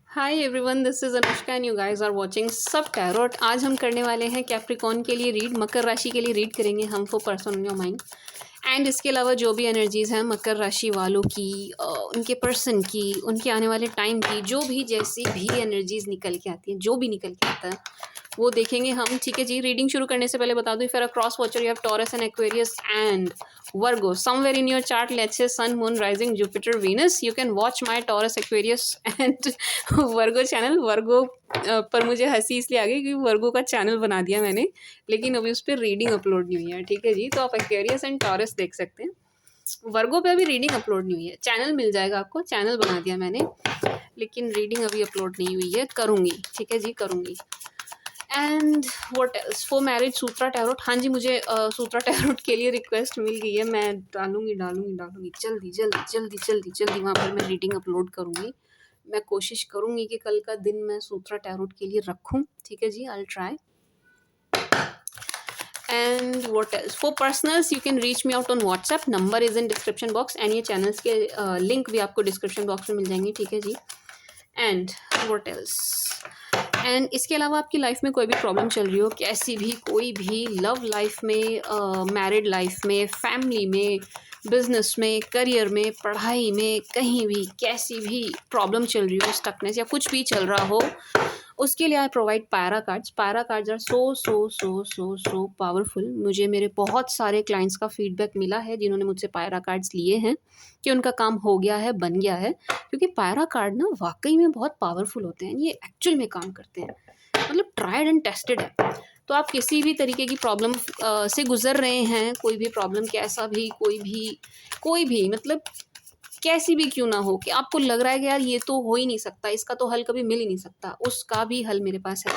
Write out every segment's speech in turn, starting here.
Hi everyone, this is Anushka and you guys are watching सब tarot. आज हम करने वाले हैं कैप्रिकॉर्न के लिए रीड, मकर राशि के लिए रीड करेंगे हम for person on your mind. And इसके अलावा जो भी एनर्जीज़ हैं मकर राशि वालों की, उनके पर्सन की, उनके आने वाले टाइम की, जो भी जैसी भी एनर्जीज़ निकल के आती हैं, जो भी निकल के आता है वो देखेंगे हम। ठीक है जी। रीडिंग शुरू करने से पहले बता दूं, if you are a cross watcher you have Taurus and Aquarius and Virgo somewhere in your chart, let's say sun moon rising Jupiter Venus, you can watch my Taurus Aquarius and Virgo channel. Virgo पर मुझे हंसी इसलिए आ गई क्योंकि वर्गो का channel बना दिया मैंने, लेकिन अभी उस पर रीडिंग अपलोड नहीं हुई है। ठीक है जी। तो आप एक्वेरियस एंड टॉरस देख सकते हैं। वर्गो पे अभी रीडिंग अपलोड नहीं हुई है, चैनल मिल जाएगा आपको, चैनल बना दिया मैंने, लेकिन रीडिंग अभी अपलोड नहीं हुई है, करूँगी। ठीक है जी, करूँगी। And what else for marriage Sutra tarot. हाँ जी, मुझे सूत्रा टैरोट के लिए रिक्वेस्ट मिल गई है, मैं डालूंगी जल्दी जल्दी जल्दी जल्दी जल्दी, वहाँ पर मैं रीडिंग अपलोड करूँगी। मैं कोशिश करूँगी कि कल का दिन मैं सूत्रा टैरोट के लिए रखूँ। ठीक है जी, I will try. And what else for personals you can reach me out on WhatsApp, number is in description box and ये चैनल्स के लिंक भी आपको डिस्क्रिप्शन बॉक्स में मिल जाएंगे। ठीक है जी। एंड व्हाट एल्स, एंड इसके अलावा आपकी लाइफ में कोई भी प्रॉब्लम चल रही हो, कैसी भी, कोई भी, लव लाइफ में, मैरिड लाइफ में, फैमिली में, बिजनेस में, करियर में, पढ़ाई में, कहीं भी कैसी भी प्रॉब्लम चल रही हो, स्टकनेस या कुछ भी चल रहा हो, उसके लिए आई प्रोवाइड पायरा कार्ड्स। पायरा cards are so so so so so powerful. मुझे मेरे बहुत सारे क्लाइंट्स का फीडबैक मिला है जिन्होंने मुझसे पायरा कार्ड्स लिए हैं कि उनका काम हो गया है, बन गया है, क्योंकि पायरा कार्ड ना वाकई में बहुत पावरफुल होते हैं। ये एक्चुअल में काम करते हैं, मतलब ट्राइड एंड टेस्टेड है। तो आप किसी भी तरीके की प्रॉब्लम से गुजर रहे हैं, कोई भी प्रॉब्लम, कैसा भी, कोई भी मतलब कैसी भी क्यों ना हो, कि आपको लग रहा है कि यार ये तो हो ही नहीं सकता, इसका तो हल कभी मिल ही नहीं सकता, उसका भी हल मेरे पास है।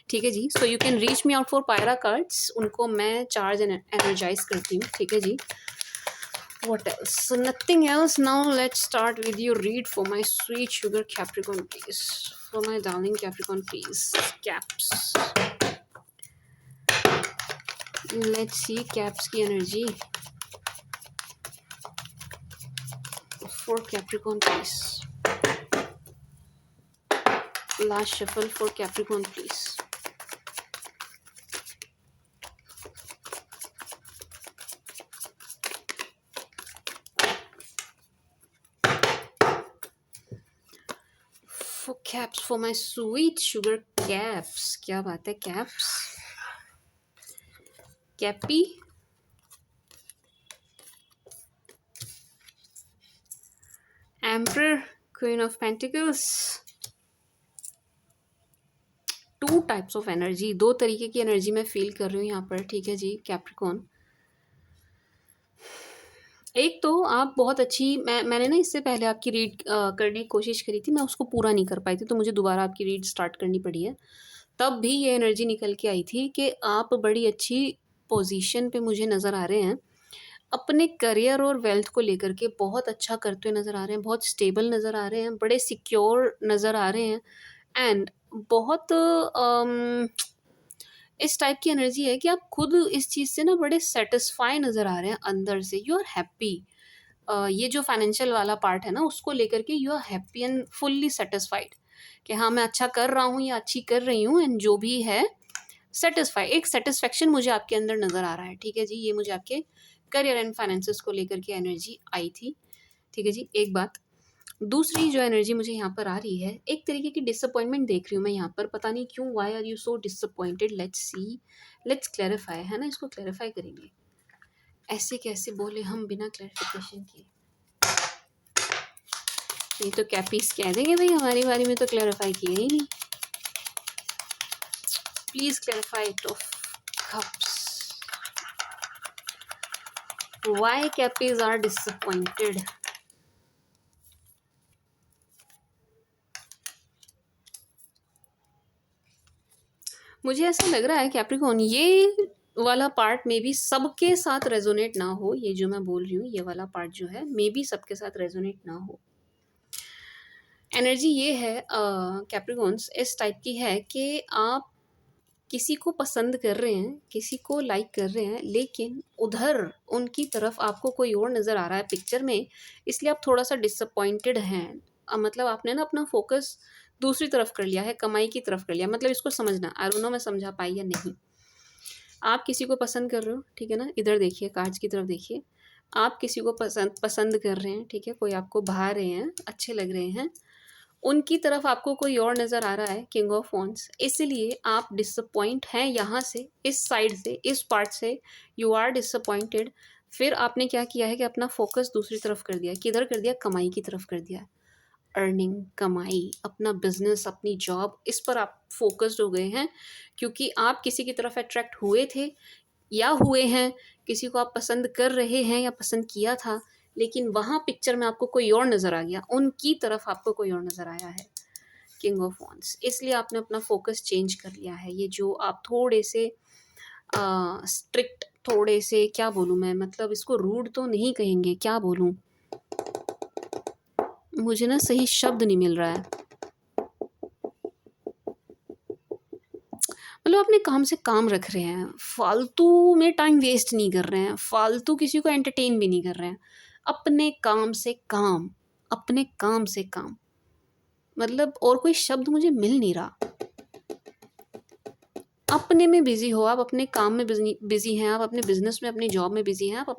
ठीक है जी। So you can reach me out for pyra cards, उनको मैं चार्ज एंड एनर्जाइज करती हूँ। ठीक है जी। What else? So nothing else. Now let's start with your read for my sweet sugar Capricorn, please. For my darling Capricorn, please. Caps. Let's see Caps की energy for Capricorn, please. Last shuffle for Capricorn, please. For Caps, for my sweet sugar Caps. क्या बात है Caps? Cappy. Emperor, Queen of Pentacles. Two types of energy, दो तरीके की energy मैं feel कर रही हूँ यहाँ पर। ठीक है जी। कैप्रिकॉर्न, एक तो आप बहुत अच्छी, मैंने ना इससे पहले आपकी रीड करने की कोशिश करी थी, मैं उसको पूरा नहीं कर पाई थी, तो मुझे दोबारा आपकी रीड स्टार्ट करनी पड़ी है। तब भी ये एनर्जी निकल के आई थी कि आप बड़ी अच्छी पोजीशन पे मुझे नज़र आ रहे हैं, अपने करियर और वेल्थ को लेकर के बहुत अच्छा करते हुए नज़र आ रहे हैं, बहुत स्टेबल नज़र आ रहे हैं, बड़े सिक्योर नज़र आ रहे हैं। एंड बहुत इस टाइप की एनर्जी है कि आप खुद इस चीज़ से ना बड़े सेटिस्फाई नज़र आ रहे हैं अंदर से, यू आर हैप्पी। ये जो फाइनेंशियल वाला पार्ट है ना, उसको लेकर के you are happy and fully satisfied कि हाँ मैं अच्छा कर रहा हूँ या अच्छी कर रही हूँ, एंड जो भी है सेटिस्फाई, एक सेटिस्फेक्शन मुझे आपके अंदर नज़र आ रहा है। ठीक है जी। ये मुझे आपके करियर एंड फाइनेंसेस को लेकर के एनर्जी आई थी। ठीक है जी। एक बात, दूसरी जो एनर्जी मुझे यहाँ पर आ रही है, एक तरीके की डिसअपॉइंटमेंट देख रही हूँ मैं यहाँ पर, पता नहीं क्यों। Why are you so disappointed? Let's see, let's clarify, है ना, इसको क्लैरिफाई करेंगे। ऐसे कैसे बोले हम बिना क्लैरिफिकेशन के? ये तो कैपीस कह देंगे भाई, हमारी बारी में तो क्लैरिफाई किया ही नहीं। Please clarify it of cups, why Cappies are disappointed? मुझे ऐसा लग रहा है कैप्रिकॉर्न, ये वाला पार्ट में भी सबके साथ रेजोनेट ना हो, ये जो मैं बोल रही हूँ, ये वाला पार्ट जो है मे बी सबके साथ रेजोनेट ना हो। एनर्जी ये है कैप्रिकॉर्न्स इस टाइप की है कि आप किसी को पसंद कर रहे हैं, किसी को लाइक कर रहे हैं, लेकिन उधर उनकी तरफ आपको कोई और नज़र आ रहा है पिक्चर में, इसलिए आप थोड़ा सा डिसअपॉइंटेड हैं। मतलब आपने ना अपना फोकस दूसरी तरफ कर लिया है, कमाई की तरफ कर लिया। मतलब इसको समझना, आई डोंट नो मैं समझा पाई या नहीं। आप किसी को पसंद कर रहे हो, ठीक है ना, इधर देखिए, कार्ड्स की तरफ देखिए। आप किसी को पसंद पसंद कर रहे हैं, ठीक है, कोई आपको भा रहे हैं, अच्छे लग रहे हैं, उनकी तरफ आपको कोई और नज़र आ रहा है, किंग ऑफ वॉन्ड्स। इसलिए आप डिसअपॉइंट हैं यहाँ से, इस साइड से, इस पार्ट से यू आर डिसअपॉइंटेड। फिर आपने क्या किया है कि अपना फोकस दूसरी तरफ कर दिया, किधर कर दिया, कमाई की तरफ कर दिया। अर्निंग, कमाई, अपना बिजनेस, अपनी जॉब, इस पर आप फोकस्ड हो गए हैं, क्योंकि आप किसी की तरफ अट्रैक्ट हुए थे या हुए हैं, किसी को आप पसंद कर रहे हैं या पसंद किया था, लेकिन वहाँ पिक्चर में आपको कोई और नज़र आ गया, उनकी तरफ आपको कोई और नज़र आया है, किंग ऑफ वॉन्ड्स। इसलिए आपने अपना फोकस चेंज कर लिया है। ये जो आप थोड़े से स्ट्रिक्ट, थोड़े से, क्या बोलूँ मैं, मतलब इसको रूड तो नहीं कहेंगे, क्या बोलूँ, मुझे ना सही शब्द नहीं मिल रहा है। मतलब अपने काम से काम रख रहे हैं, फालतू में टाइम वेस्ट नहीं कर रहे हैं, फालतू किसी को एंटरटेन भी नहीं कर रहे हैं। अपने काम से काम, अपने काम से काम, मतलब और कोई शब्द मुझे मिल नहीं रहा। अपने में बिजी हो आप, अपने काम में बिजी हैं आप, अपने बिजनेस में, अपनी जॉब में बिजी हैं आप,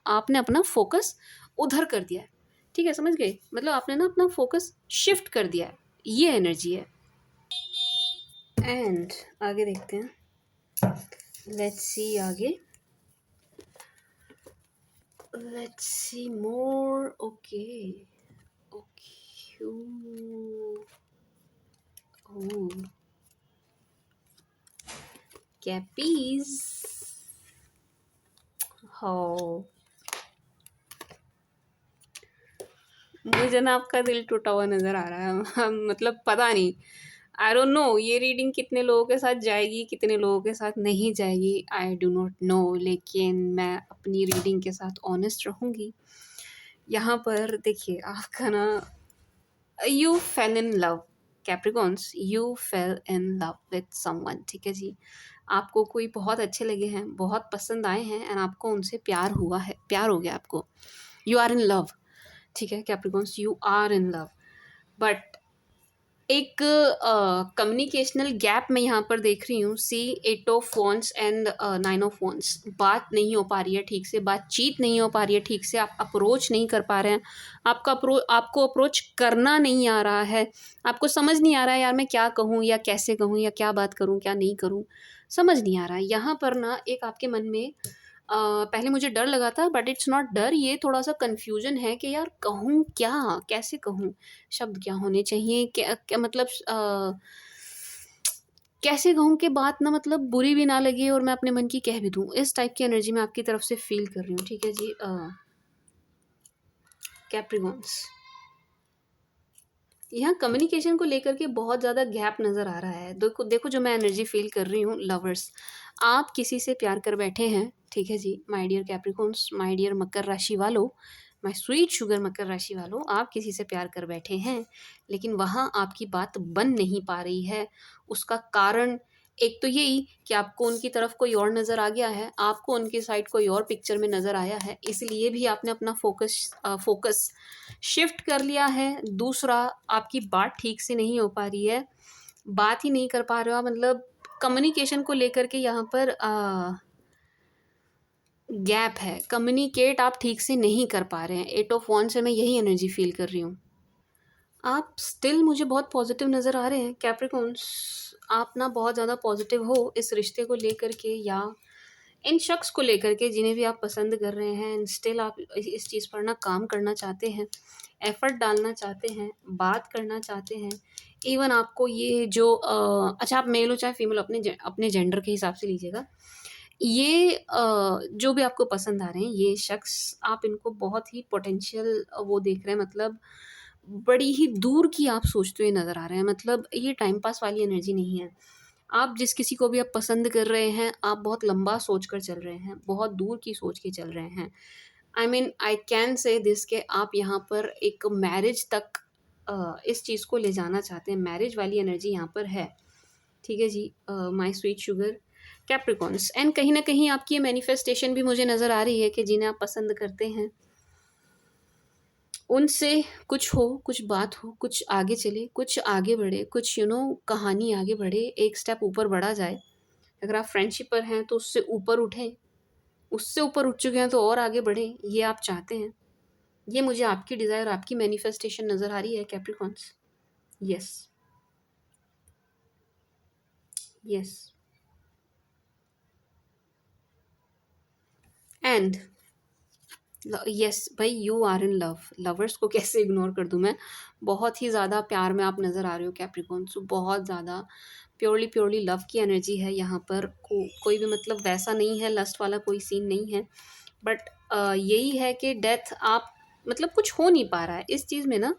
आपने अपना फोकस उधर कर दिया है, ठीक है, समझ गए, मतलब आपने ना अपना फोकस शिफ्ट कर दिया है, ये एनर्जी है। एंड आगे देखते हैं, लेट्स सी आगे, let's see more. Okay. Okay. Oh. Cappies. Oh. मुझे ना आपका दिल टूटा हुआ नज़र आ रहा है। मतलब पता नहीं, आई डोंट नो ये रीडिंग कितने लोगों के साथ जाएगी, कितने लोगों के साथ नहीं जाएगी, आई डू नॉट नो, लेकिन मैं अपनी रीडिंग के साथ ऑनेस्ट रहूँगी। यहाँ पर देखिए, आपका ना, you fail in love, Capricorns, you fail in love with someone, ठीक है जी। आपको कोई बहुत अच्छे लगे हैं, बहुत पसंद आए हैं, एंड आपको उनसे प्यार हुआ है, प्यार हो गया आपको, यू आर इन लव, ठीक है Capricorns, you are in love. But एक कम्युनिकेशनल गैप मैं यहाँ पर देख रही हूँ, see 8 of wands and 9 of wands. बात नहीं हो पा रही है ठीक से, बातचीत नहीं हो पा रही है ठीक से, आप अप्रोच नहीं कर पा रहे हैं, आपको अप्रोच करना नहीं आ रहा है, आपको समझ नहीं आ रहा है यार मैं क्या कहूँ या कैसे कहूँ या क्या बात करूँ क्या नहीं करूँ, समझ नहीं आ रहा है। यहाँ पर ना एक आपके मन में पहले मुझे डर लगा था, बट इट्स नॉट डर, ये थोड़ा सा कन्फ्यूजन है कि यार कहूँ क्या, कैसे कहूँ, शब्द क्या होने चाहिए, क्या क्या मतलब कैसे कहूँ कि बात ना मतलब बुरी भी ना लगे और मैं अपने मन की कह भी दूँ, इस टाइप की एनर्जी मैं आपकी तरफ से फील कर रही हूँ, ठीक है जी। कैप्रिकॉन्स, यहाँ कम्युनिकेशन को लेकर के बहुत ज़्यादा गैप नज़र आ रहा है। देखो देखो जो मैं एनर्जी फील कर रही हूँ, लवर्स, आप किसी से प्यार कर बैठे हैं, ठीक है जी, my dear Capricorns, my dear मकर राशि वालों, माय स्वीट शुगर मकर राशि वालों, आप किसी से प्यार कर बैठे हैं, लेकिन वहाँ आपकी बात बन नहीं पा रही है। उसका कारण एक तो यही कि आपको उनकी तरफ कोई और नज़र आ गया है, आपको उनकी साइड कोई और पिक्चर में नज़र आया है, इसलिए भी आपने अपना फोकस शिफ्ट कर लिया है। दूसरा, आपकी बात ठीक से नहीं हो पा रही है, बात ही नहीं कर पा रहे हो आप, मतलब कम्युनिकेशन को लेकर के यहाँ पर गैप है, कम्युनिकेट आप ठीक से नहीं कर पा रहे हैं। 8 ऑफ वॉन्ड्स से मैं यही एनर्जी फील कर रही हूँ। आप स्टिल मुझे बहुत पॉजिटिव नज़र आ रहे हैं कैप्रिकॉन्स, आप ना बहुत ज़्यादा पॉजिटिव हो इस रिश्ते को लेकर के या इन शख्स को लेकर के जिन्हें भी आप पसंद कर रहे हैं, एंड स्टिल आप इस चीज़ पर ना काम करना चाहते हैं, एफ़र्ट डालना चाहते हैं, बात करना चाहते हैं। इवन आपको ये जो अच्छा, आप मेल हो चाहे फीमेल, अपने जेंडर के हिसाब से लीजिएगा, ये जो भी आपको पसंद आ रहे हैं ये शख्स, आप इनको बहुत ही पोटेंशियल वो देख रहे हैं, मतलब बड़ी ही दूर की आप सोचते हुए नज़र आ रहे हैं, मतलब ये टाइम पास वाली एनर्जी नहीं है। आप जिस किसी को भी आप पसंद कर रहे हैं, आप बहुत लंबा सोच कर चल रहे हैं, बहुत दूर की सोच के चल रहे हैं। I mean I can say this कि आप यहाँ पर एक मैरिज तक इस चीज़ को ले जाना चाहते हैं, मैरिज वाली एनर्जी यहाँ पर है, ठीक है जी। My sweet sugar Capricorns, and कहीं न कहीं आपकी ये मैनिफेस्टेशन भी मुझे नज़र आ रही है कि जिन्हें आप पसंद करते हैं, उनसे कुछ हो, कुछ बात हो, कुछ आगे चले, कुछ आगे बढ़े, कुछ कहानी आगे बढ़े, एक स्टेप ऊपर बढ़ा जाए। अगर आप फ्रेंडशिप पर हैं तो उससे ऊपर उठें, उससे ऊपर उठ चुके हैं तो और आगे बढ़ें, ये आप चाहते हैं। ये मुझे आपकी डिज़ायर, आपकी मैनिफेस्टेशन नज़र आ रही है Capricorns. Yes, yes. And yes भाई, you are in love. Lovers को कैसे इग्नोर कर दूँ मैं। बहुत ही ज़्यादा प्यार में आप नज़र आ रहे हो कैप्रिकॉन्स, बहुत ज़्यादा प्योरली प्योरली लव की एनर्जी है यहाँ पर। कोई भी मतलब वैसा नहीं है, लस्ट वाला कोई सीन नहीं है। बट यही है कि डेथ आप मतलब कुछ हो नहीं पा रहा है इस चीज़ में ना,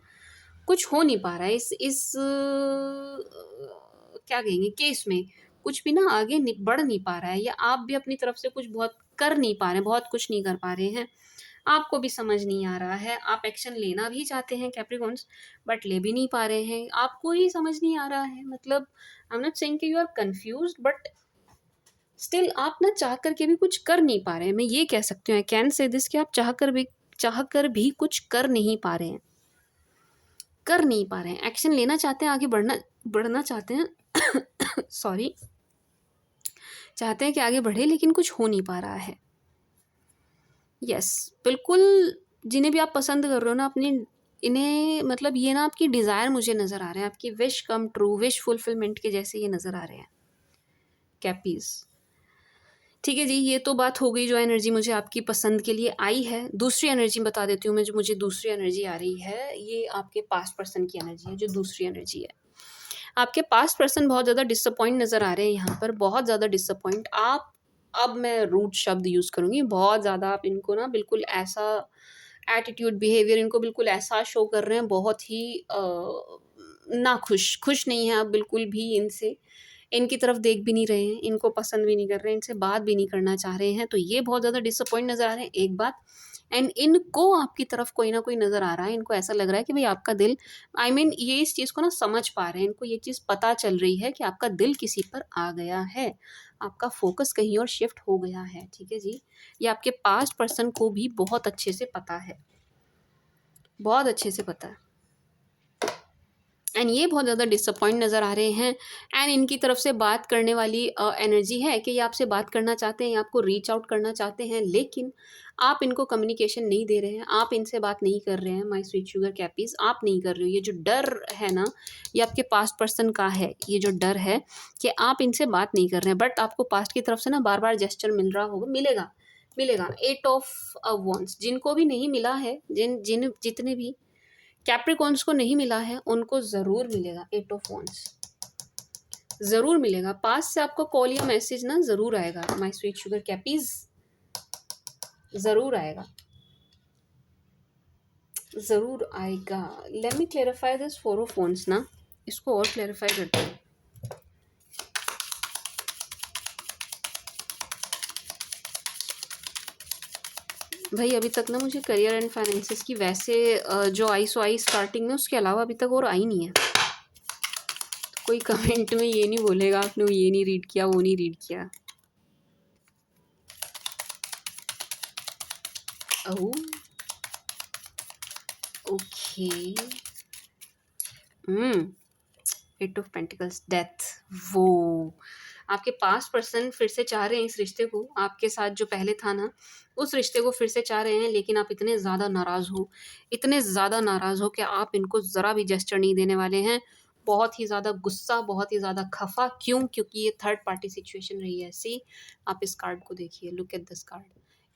कुछ हो नहीं पा रहा है इस क्या कहेंगे केस में, कुछ भी ना आगे बढ़ नहीं पा रहा है, या आप भी अपनी तरफ से कुछ बहुत कर नहीं पा रहे हैं, बहुत कुछ नहीं कर पा रहे हैं। आपको भी समझ नहीं आ रहा है, आप एक्शन लेना भी चाहते हैं कैप्रिकॉन्स, बट ले भी नहीं पा रहे हैं, आपको ही समझ नहीं आ रहा है। मतलब आई एम नॉट सेइंग कि you are confused, but still आप ना चाह करके भी कुछ कर नहीं पा रहे हैं। मैं ये कह सकती हूँ, आई कैन से दिस, कि आप चाह कर भी कुछ कर नहीं पा रहे हैं, कर नहीं पा रहे हैं। एक्शन लेना चाहते हैं, आगे बढ़ना बढ़ना चाहते हैं सॉरी, चाहते हैं कि आगे बढ़े, लेकिन कुछ हो नहीं पा रहा है। यस, बिल्कुल। जिन्हें भी आप पसंद कर रहे हो ना अपनी, इन्हें मतलब ये ना आपकी डिज़ायर मुझे नज़र आ रहे हैं, आपकी wish come true, wish fulfilment के जैसे ये नज़र आ रहे हैं कैपीज़। ठीक है जी, ये तो बात हो गई जो एनर्जी मुझे आपकी पसंद के लिए आई है। दूसरी एनर्जी बता देती हूँ मैं, जो मुझे दूसरी एनर्जी आ रही है, ये आपके पास्ट पर्सन की एनर्जी है। जो दूसरी एनर्जी है, आपके पास्ट पर्सन बहुत ज़्यादा डिसअपॉइंट नज़र आ रहे हैं यहाँ पर, बहुत ज़्यादा डिसअपॉइंट। आप, अब मैं रूड शब्द यूज़ करूँगी, बहुत ज़्यादा आप इनको ना बिल्कुल ऐसा एटीट्यूड, बिहेवियर इनको बिल्कुल ऐसा शो कर रहे हैं, बहुत ही नाखुश, खुश नहीं हैं आप बिल्कुल भी इनसे। इनकी तरफ देख भी नहीं रहे हैं, इनको पसंद भी नहीं कर रहे हैं, इनसे बात भी नहीं करना चाह रहे हैं, तो ये बहुत ज़्यादा डिसअपॉइंट नज़र आ रहे हैं, एक बात। एंड इनको आपकी तरफ कोई ना कोई नज़र आ रहा है, इनको ऐसा लग रहा है कि भाई आपका दिल, आई मीन ये इस चीज़ को ना समझ पा रहे हैं, इनको ये चीज़ पता चल रही है कि आपका दिल किसी पर आ गया है, आपका फोकस कहीं और शिफ्ट हो गया है। ठीक है जी, ये आपके पास्ट पर्सन को भी बहुत अच्छे से पता है, बहुत अच्छे से पता है। एंड ये बहुत ज़्यादा डिसअपॉइंट नज़र आ रहे हैं। एंड इनकी तरफ से बात करने वाली एनर्जी है कि ये आपसे बात करना चाहते हैं, आपको रीच आउट करना चाहते हैं, लेकिन आप इनको कम्युनिकेशन नहीं दे रहे हैं, आप इनसे बात नहीं कर रहे हैं। माय स्वीट शुगर कैपीज़, आप नहीं कर रहे हो। ये जो डर है ना, ये आपके पास्ट पर्सन का है, ये जो डर है कि आप इनसे बात नहीं कर रहे हैं, बट आपको पास्ट की तरफ से ना बार बार जेस्चर मिल रहा होगा, मिलेगा मिलेगा। 8 ऑफ वॉन्ड्स, जिनको भी नहीं मिला है, जितने भी कैप्रिकॉन्स को नहीं मिला है, उनको ज़रूर मिलेगा। 8 ऑफ वॉन्ड्स ज़रूर मिलेगा, पास से आपको कॉल या मैसेज ना ज़रूर आएगा। माय स्वीट शुगर कैपीज़, ज़रूर आएगा, ज़रूर आएगा। Let me clarify this 4 of wands ना, इसको और क्लेरिफाई करते हैं। भाई अभी तक ना मुझे करियर एंड फाइनेंसेस की वैसे जो आई सो आई स्टार्टिंग में, उसके अलावा अभी तक और आई नहीं है। तो कोई कमेंट में ये नहीं बोलेगा आपने ये नहीं रीड किया, वो नहीं रीड किया। Oh okay. 8 of pentacles, death. वो आपके पास्ट पर्सन फिर से चाह रहे हैं इस रिश्ते को, आपके साथ जो पहले था ना, उस रिश्ते को फिर से चाह रहे हैं, लेकिन आप इतने ज़्यादा नाराज़ हो, इतने ज़्यादा नाराज़ हो कि आप इनको ज़रा भी जेस्चर नहीं देने वाले हैं। बहुत ही ज़्यादा गुस्सा, बहुत ही ज़्यादा खफा, क्यों? क्योंकि ये थर्ड पार्टी सिचुएशन रही है। सी, आप इस कार्ड को देखिए, लुक एट दिस कार्ड।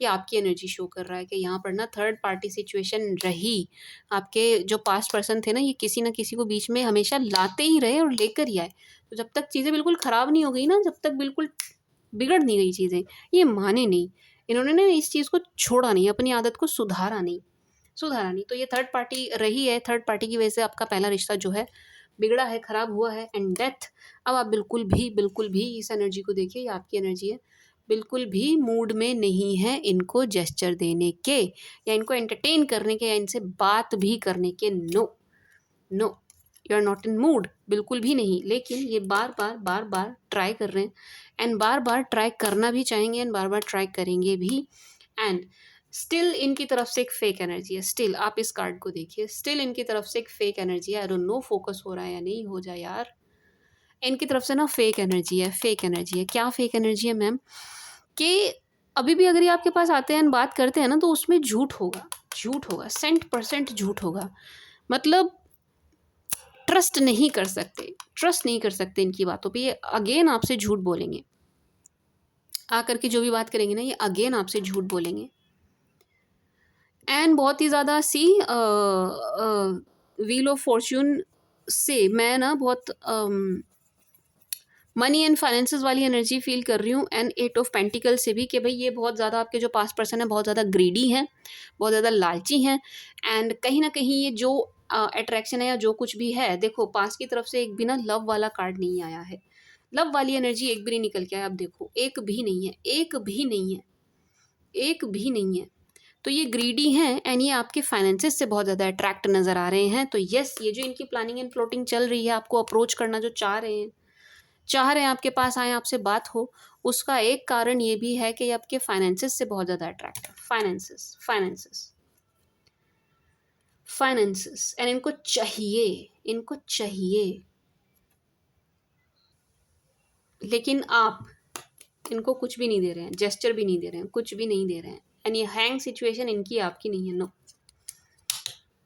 ये आपकी एनर्जी शो कर रहा है कि यहाँ पर ना थर्ड पार्टी सिचुएशन रही। आपके जो पास्ट पर्सन थे ना, ये किसी न किसी को बीच में हमेशा लाते ही रहे और लेकर ही आए। तो जब तक चीज़ें बिल्कुल ख़राब नहीं हो गई ना, जब तक बिल्कुल बिगड़ नहीं गई चीज़ें, ये माने नहीं। इन्होंने ना इस चीज़ को छोड़ा नहीं, अपनी आदत को सुधारा नहीं। तो ये थर्ड पार्टी रही है, थर्ड पार्टी की वजह से आपका पहला रिश्ता जो है बिगड़ा है, ख़राब हुआ है। एंड डेथ, अब आप बिल्कुल भी इस एनर्जी को देखिए, ये आपकी एनर्जी है, बिल्कुल भी मूड में नहीं है इनको जेस्चर देने के, या इनको एंटरटेन करने के, या इनसे बात भी करने के। No no, you are not in mood, बिल्कुल भी नहीं। लेकिन ये बार बार ट्राई कर रहे हैं, एंड बार बार ट्राई करना भी चाहेंगे, एंड बार बार ट्राई करेंगे भी। एंड स्टिल इनकी तरफ से एक फेक एनर्जी है। स्टिल आप इस कार्ड को देखिए, स्टिल इनकी तरफ से एक फेक एनर्जी है। आई डोंट नो फोकस हो रहा है या नहीं हो जाए यार। इनकी तरफ से ना फेक एनर्जी है, फेक एनर्जी है। क्या फेक एनर्जी है मैम? कि अभी भी अगर ये आपके पास आते हैं बात करते हैं ना, तो उसमें झूठ होगा, झूठ होगा, 100% झूठ होगा। मतलब ट्रस्ट नहीं कर सकते, ट्रस्ट नहीं कर सकते इनकी बातों पे। ये अगेन आपसे झूठ बोलेंगे, आकर के जो भी बात करेंगे ना, ये अगेन आपसे झूठ बोलेंगे। एंड बहुत ही ज़्यादा सी व्हील ऑफ फॉर्च्यून से मैं ना बहुत मनी एंड फाइनेंसेस वाली एनर्जी फील कर रही हूँ। एंड 8 ऑफ पेंटिकल से भी कि भाई ये बहुत ज़्यादा आपके जो पास्ट पर्सन है बहुत ज़्यादा ग्रीडी हैं, बहुत ज़्यादा लालची हैं। एंड कहीं ना कहीं ये जो अट्रैक्शन है या जो कुछ भी है, देखो पास्ट की तरफ से एक भी ना लव वाला कार्ड नहीं आया है। लव वाली एनर्जी एक भी नहीं निकल के आया। आप देखो एक भी नहीं है, एक भी नहीं है, एक भी नहीं है। तो ये ग्रीडी हैं एंड ये आपके फाइनेंसेस से बहुत ज़्यादा अट्रैक्ट नज़र आ रहे हैं। तो यस, ये जो इनकी प्लानिंग एंड प्लॉटिंग चल रही है, आपको अप्रोच करना जो चाह रहे हैं आपके पास आए, आपसे बात हो, उसका एक कारण ये भी है कि ये आपके फाइनेंसेस से बहुत ज़्यादा अट्रैक्ट है। Finances, finances, finances. एंड इनको चाहिए, इनको चाहिए, लेकिन आप इनको कुछ भी नहीं दे रहे हैं, जेस्चर भी नहीं दे रहे हैं, कुछ भी नहीं दे रहे हैं। एंड ये हैंग सिचुएशन इनकी आपकी नहीं है। नो,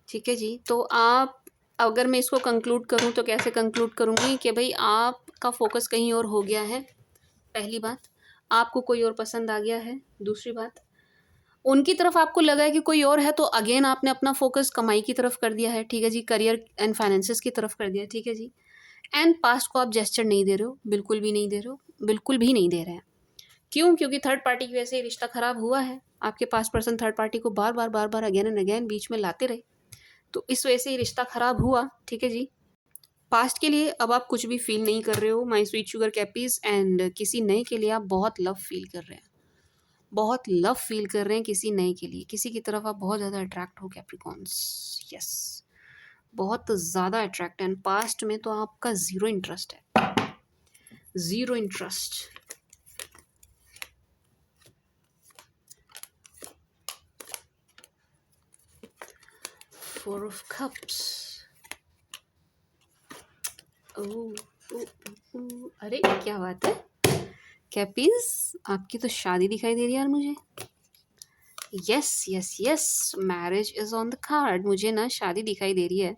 ठीक है जी। तो आप, अगर मैं इसको कंक्लूड करूँ तो कैसे कंक्लूड करूँगी कि भाई आपका फोकस कहीं और हो गया है। पहली बात, आपको कोई और पसंद आ गया है। दूसरी बात, उनकी तरफ आपको लगा है कि कोई और है, तो अगेन आपने अपना फोकस कमाई की तरफ कर दिया है। ठीक है जी, करियर एंड फाइनेंसेस की तरफ कर दिया। ठीक है जी। एंड पास्ट को आप जेस्चर नहीं दे रहे हो, बिल्कुल भी नहीं दे रहे हो, बिल्कुल भी नहीं दे रहे हैं। क्यों? क्योंकि थर्ड पार्टी की वजह से रिश्ता खराब हुआ है। आपके पास पर्सन थर्ड पार्टी को बार बार अगेन एंड अगेन बीच में लाते रहे, तो इस वजह से ये रिश्ता खराब हुआ। ठीक है जी। पास्ट के लिए अब आप कुछ भी फील नहीं कर रहे हो माय स्वीट शुगर कैपीज। एंड किसी नए के लिए आप बहुत लव फील कर रहे हैं, बहुत लव फील कर रहे हैं किसी नए के लिए। किसी की तरफ आप बहुत ज़्यादा अट्रैक्ट हो कैप्रिकॉन्स। यस, बहुत ज़्यादा अट्रैक्ट। एंड पास्ट में तो आपका ज़ीरो इंटरेस्ट है, zero interest. Four of cups. अरे क्या बात है कैपीज, आपकी तो शादी दिखाई दे रही है यार मुझे। Yes yes yes, marriage is on the card. मुझे ना शादी दिखाई दे रही है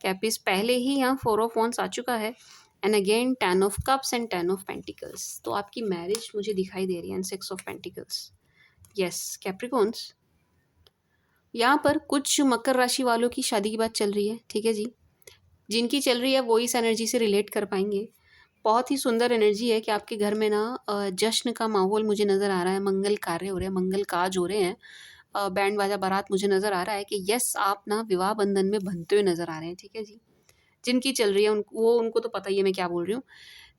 कैपीज। पहले ही यहाँ 4 ऑफ वॉन्ड्स आ चुका है and again 10 of cups and 10 of pentacles. तो आपकी मैरिज मुझे दिखाई दे रही है and 6 of pentacles. Yes Capricorns, यहाँ पर कुछ मकर राशि वालों की शादी की बात चल रही है। ठीक है जी, जिनकी चल रही है वो इस एनर्जी से रिलेट कर पाएंगे। बहुत ही सुंदर एनर्जी है कि आपके घर में ना जश्न का माहौल मुझे नज़र आ रहा है, मंगल कार्य हो रहे हैं, मंगल काज हो रहे हैं, बैंड बाजा बारात मुझे नज़र आ रहा है कि यस आप ना विवाह बंधन में बंधते हुए नज़र आ रहे हैं। ठीक है जी। जिनकी चल रही है उनको तो पता ही है मैं क्या बोल रही हूँ।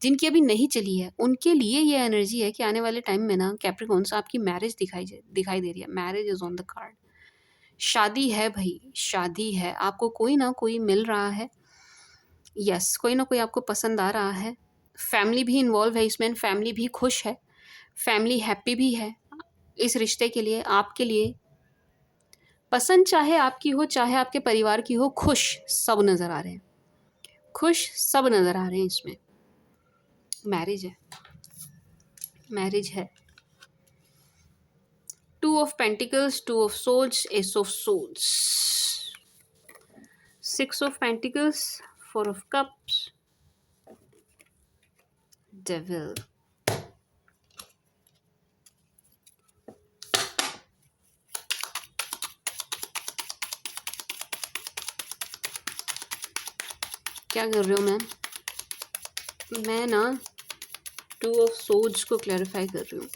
जिनकी अभी नहीं चली है उनके लिए ये एनर्जी है कि आने वाले टाइम में ना कैप्रिकॉन्स आपकी मैरिज दिखाई दे रही है। Marriage is on the card. शादी है भाई, शादी है। आपको कोई ना कोई मिल रहा है। यस, कोई ना कोई आपको पसंद आ रहा है। फैमिली भी इन्वॉल्व है इसमें, फैमिली भी खुश है, फैमिली हैप्पी भी है इस रिश्ते के लिए, आपके लिए। पसंद चाहे आपकी हो चाहे आपके परिवार की हो, खुश सब नज़र आ रहे हैं, खुश सब नज़र आ रहे हैं इसमें। मैरिज है, मैरिज है। 2 of pentacles, 2 of souls, ace of souls, 6 of pentacles, 4 of cups, devil. क्या कर रहे हो मैम? मैं ना 2 ऑफ सोल्स को क्लैरिफाई कर रही हूँ।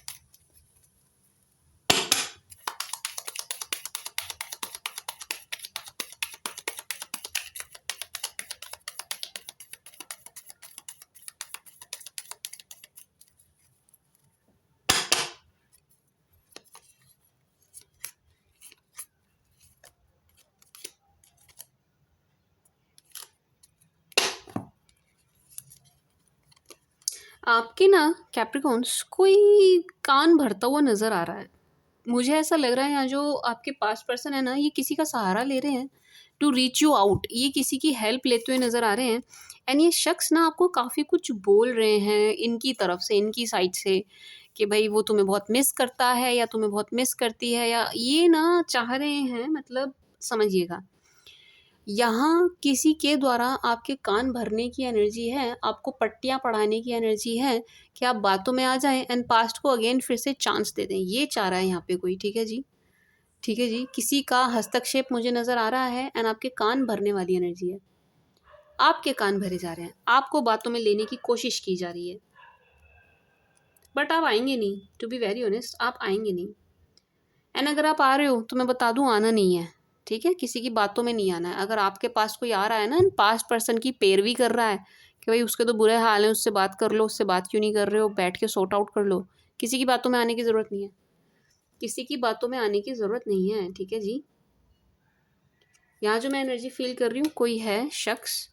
आपके ना कैप्रिकॉन्स कोई कान भरता हुआ नज़र आ रहा है। मुझे ऐसा लग रहा है यहाँ जो आपके पास्ट पर्सन है ना, ये किसी का सहारा ले रहे हैं टू रीच यू आउट, ये किसी की हेल्प लेते हुए नज़र आ रहे हैं। एंड ये शख्स ना आपको काफ़ी कुछ बोल रहे हैं इनकी तरफ से, इनकी साइड से, कि भाई वो तुम्हें बहुत मिस करता है या तुम्हें बहुत मिस करती है, या ये ना चाह रहे हैं, मतलब समझिएगा, यहाँ किसी के द्वारा आपके कान भरने की एनर्जी है, आपको पट्टियाँ पढ़ाने की एनर्जी है कि आप बातों में आ जाएँ एंड पास्ट को अगेन फिर से चांस दे दें, ये चाह रहा है यहाँ पे कोई। ठीक है जी, ठीक है जी। किसी का हस्तक्षेप मुझे नज़र आ रहा है एंड आपके कान भरने वाली एनर्जी है। आपके कान भरे जा रहे हैं, आपको बातों में लेने की कोशिश की जा रही है, बट आप आएँगे नहीं, टू बी वेरी ऑनेस्ट, आप आएँगे नहीं। एंड अगर आप आ रहे हो तो मैं बता दूँ, आना नहीं है, ठीक है? किसी की बातों में नहीं आना है। अगर आपके पास कोई आ रहा है ना, पास्ट पर्सन की पैरवी कर रहा है कि भाई उसके तो बुरे हाल हैं, उससे बात कर लो, उससे बात क्यों नहीं कर रहे हो, बैठ के सॉर्ट आउट कर लो। किसी की बातों में आने की ज़रूरत नहीं है, किसी की बातों में आने की ज़रूरत नहीं है, ठीक है जी। यहाँ जो मैं एनर्जी फील कर रही हूँ, कोई है शख्स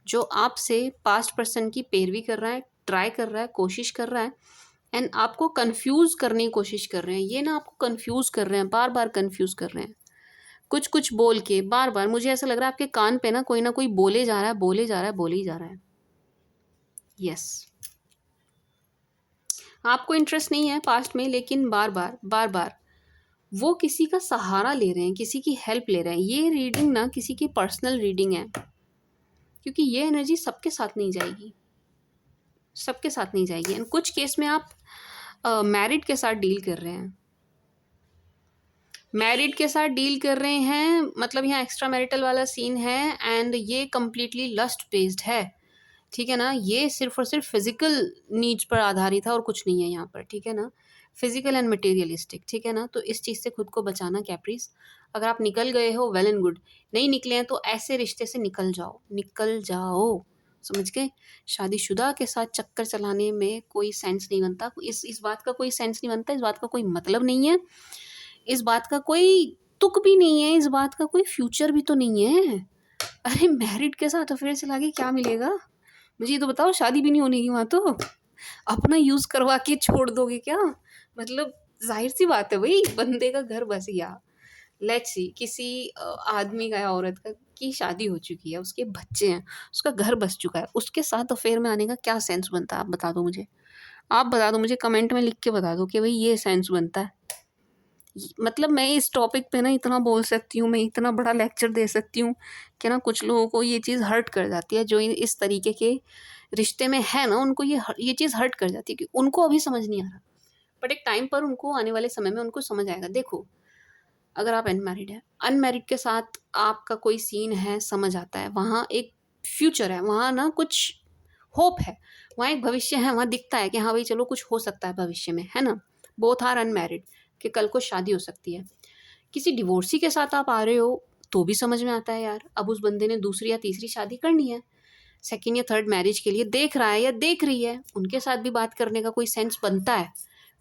जो आपसे पास्ट पर्सन की पैरवी कर रहा है, ट्राई कर रहा है, कोशिश कर रहा है एंड आपको कंफ्यूज करने की कोशिश कर रहे हैं। ये ना आपको कंफ्यूज कर रहे हैं, बार बार कंफ्यूज कर रहे हैं, कुछ कुछ बोल के बार बार। मुझे ऐसा लग रहा है आपके कान पे ना कोई बोले जा रहा है, बोले जा रहा है, बोले ही जा रहा है। यस, आपको इंटरेस्ट नहीं है पास्ट में, लेकिन बार बार बार बार वो किसी का सहारा ले रहे हैं, किसी की हेल्प ले रहे हैं। ये रीडिंग ना किसी की पर्सनल रीडिंग है, क्योंकि ये एनर्जी सबके साथ नहीं जाएगी, सबके साथ नहीं जाएगी। एंड कुछ केस में आप मैरिड के साथ डील कर रहे हैं, मैरिड के साथ डील कर रहे हैं, मतलब यहाँ एक्स्ट्रा मैरिटल वाला सीन है एंड ये कम्प्लीटली लस्ट बेस्ड है, ठीक है ना? ये सिर्फ और सिर्फ फिजिकल नीड्स पर आधारित है और कुछ नहीं है यहाँ पर, ठीक है ना? फिजिकल एंड मटेरियलिस्टिक, ठीक है ना? तो इस चीज़ से खुद को बचाना कैप्रीज। अगर आप निकल गए हो, वेल एंड गुड। नहीं निकले हैं तो ऐसे रिश्ते से निकल जाओ, निकल जाओ, समझ गए? शादीशुदा के साथ चक्कर चलाने में कोई सेंस नहीं बनता, इस बात का कोई सेंस नहीं बनता, इस बात का कोई मतलब नहीं है, इस बात का कोई तुक भी नहीं है, इस बात का कोई फ्यूचर भी तो नहीं है। अरे मैरिड के साथ अफेयर चला के क्या मिलेगा? मुझे ये तो बताओ, शादी भी नहीं होने की वहाँ तो, अपना यूज़ करवा के छोड़ दोगे क्या? मतलब ज़ाहिर सी बात है भाई, बंदे का घर बस गया। लेट्स सी, किसी आदमी का या औरत का की शादी हो चुकी है, उसके बच्चे हैं, उसका घर बस चुका है, उसके साथ अफेयर में आने का क्या सेंस बनता है? आप बता दो मुझे, आप बता दो मुझे, कमेंट में लिख के बता दो कि भाई ये सेंस बनता है। मतलब मैं इस टॉपिक पे ना इतना बोल सकती हूँ, मैं इतना बड़ा लेक्चर दे सकती हूँ कि ना कुछ लोगों को ये चीज़ हर्ट कर जाती है, जो इस तरीके के रिश्ते में है ना, उनको ये चीज़ हर्ट कर जाती है कि उनको अभी समझ नहीं आ रहा, बट एक टाइम पर उनको, आने वाले समय में उनको समझ आएगा। देखो, अगर आप अनमैरिड है, अनमैरिड के साथ आपका कोई सीन है, समझ आता है, वहाँ एक फ्यूचर है, वहाँ ना कुछ होप है, वहाँ एक भविष्य है, वहाँ दिखता है कि हाँ भाई चलो कुछ हो सकता है भविष्य में, है ना? बोथ आर अनमैरिड, कि कल को शादी हो सकती है। किसी डिवोर्सी के साथ आप आ रहे हो तो भी समझ में आता है यार, अब उस बंदे ने दूसरी या तीसरी शादी करनी है, सेकंड या थर्ड मैरिज के लिए देख रहा है या देख रही है, उनके साथ भी बात करने का कोई सेंस बनता है,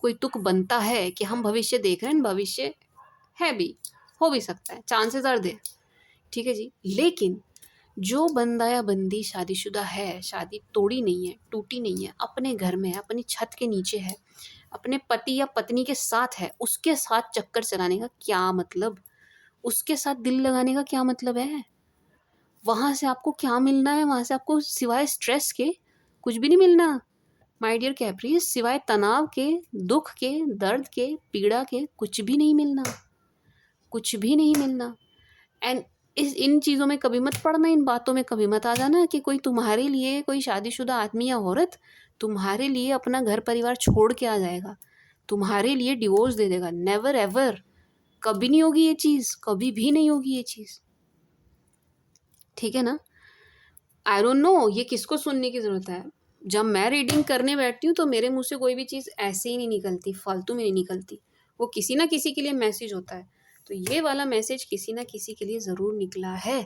कोई तुक बनता है कि हम भविष्य देख रहे हैं, भविष्य है भी, हो भी सकता है, चांसेस आर देयर, ठीक है जी। लेकिन जो बंदा या बंदी शादीशुदा है, शादी तोड़ी नहीं है, टूटी नहीं है, अपने घर में है, अपनी छत के नीचे है, अपने पति या पत्नी के साथ है, उसके साथ चक्कर चलाने का क्या मतलब? उसके साथ दिल लगाने का क्या मतलब है? वहाँ से आपको क्या मिलना है? वहाँ से आपको सिवाय स्ट्रेस के कुछ भी नहीं मिलना। माय डियर कैप्रीज, सिवाय तनाव के, दुख के, दर्द के, पीड़ा के कुछ भी नहीं मिलना, कुछ भी नहीं मिलना। एंड इन चीज़ों में कभी मत पड़ना, इन बातों में कभी मत आ जाना कि कोई तुम्हारे लिए, कोई शादीशुदा आदमी या औरत तुम्हारे लिए अपना घर परिवार छोड़ के आ जाएगा, तुम्हारे लिए डिवोर्स दे देगा। नेवर एवर, कभी नहीं होगी ये चीज़, कभी भी नहीं होगी ये चीज़, ठीक है ना? आई डोंट नो ये किसको सुनने की ज़रूरत है। जब मैं रीडिंग करने बैठती हूँ तो मेरे मुँह से कोई भी चीज़ ऐसे ही नहीं निकलती, फालतू में नहीं निकलती, वो किसी ना किसी के लिए मैसेज होता है। तो ये वाला मैसेज किसी ना किसी के लिए ज़रूर निकला है,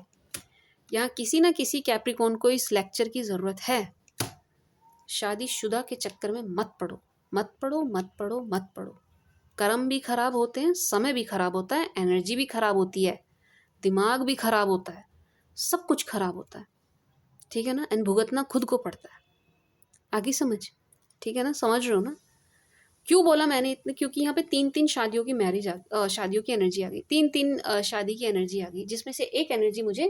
यहाँ किसी ना किसी कैप्रिकॉर्न को इस लेक्चर की ज़रूरत है। शादीशुदा के चक्कर में मत पड़ो, मत पड़ो, मत पड़ो, मत पड़ो। कर्म भी खराब होते हैं, समय भी खराब होता है, एनर्जी भी खराब होती है, दिमाग भी खराब होता है, सब कुछ खराब होता है, ठीक है ना? एंड भुगतना खुद को पड़ता है। आगे समझ, ठीक है ना? समझ रहे हो ना? क्यों बोला मैंने इतने, क्योंकि यहाँ पे 3-3 शादियों की एनर्जी आ गई, 3-3 शादी की एनर्जी आ गई, जिसमें से एक एनर्जी मुझे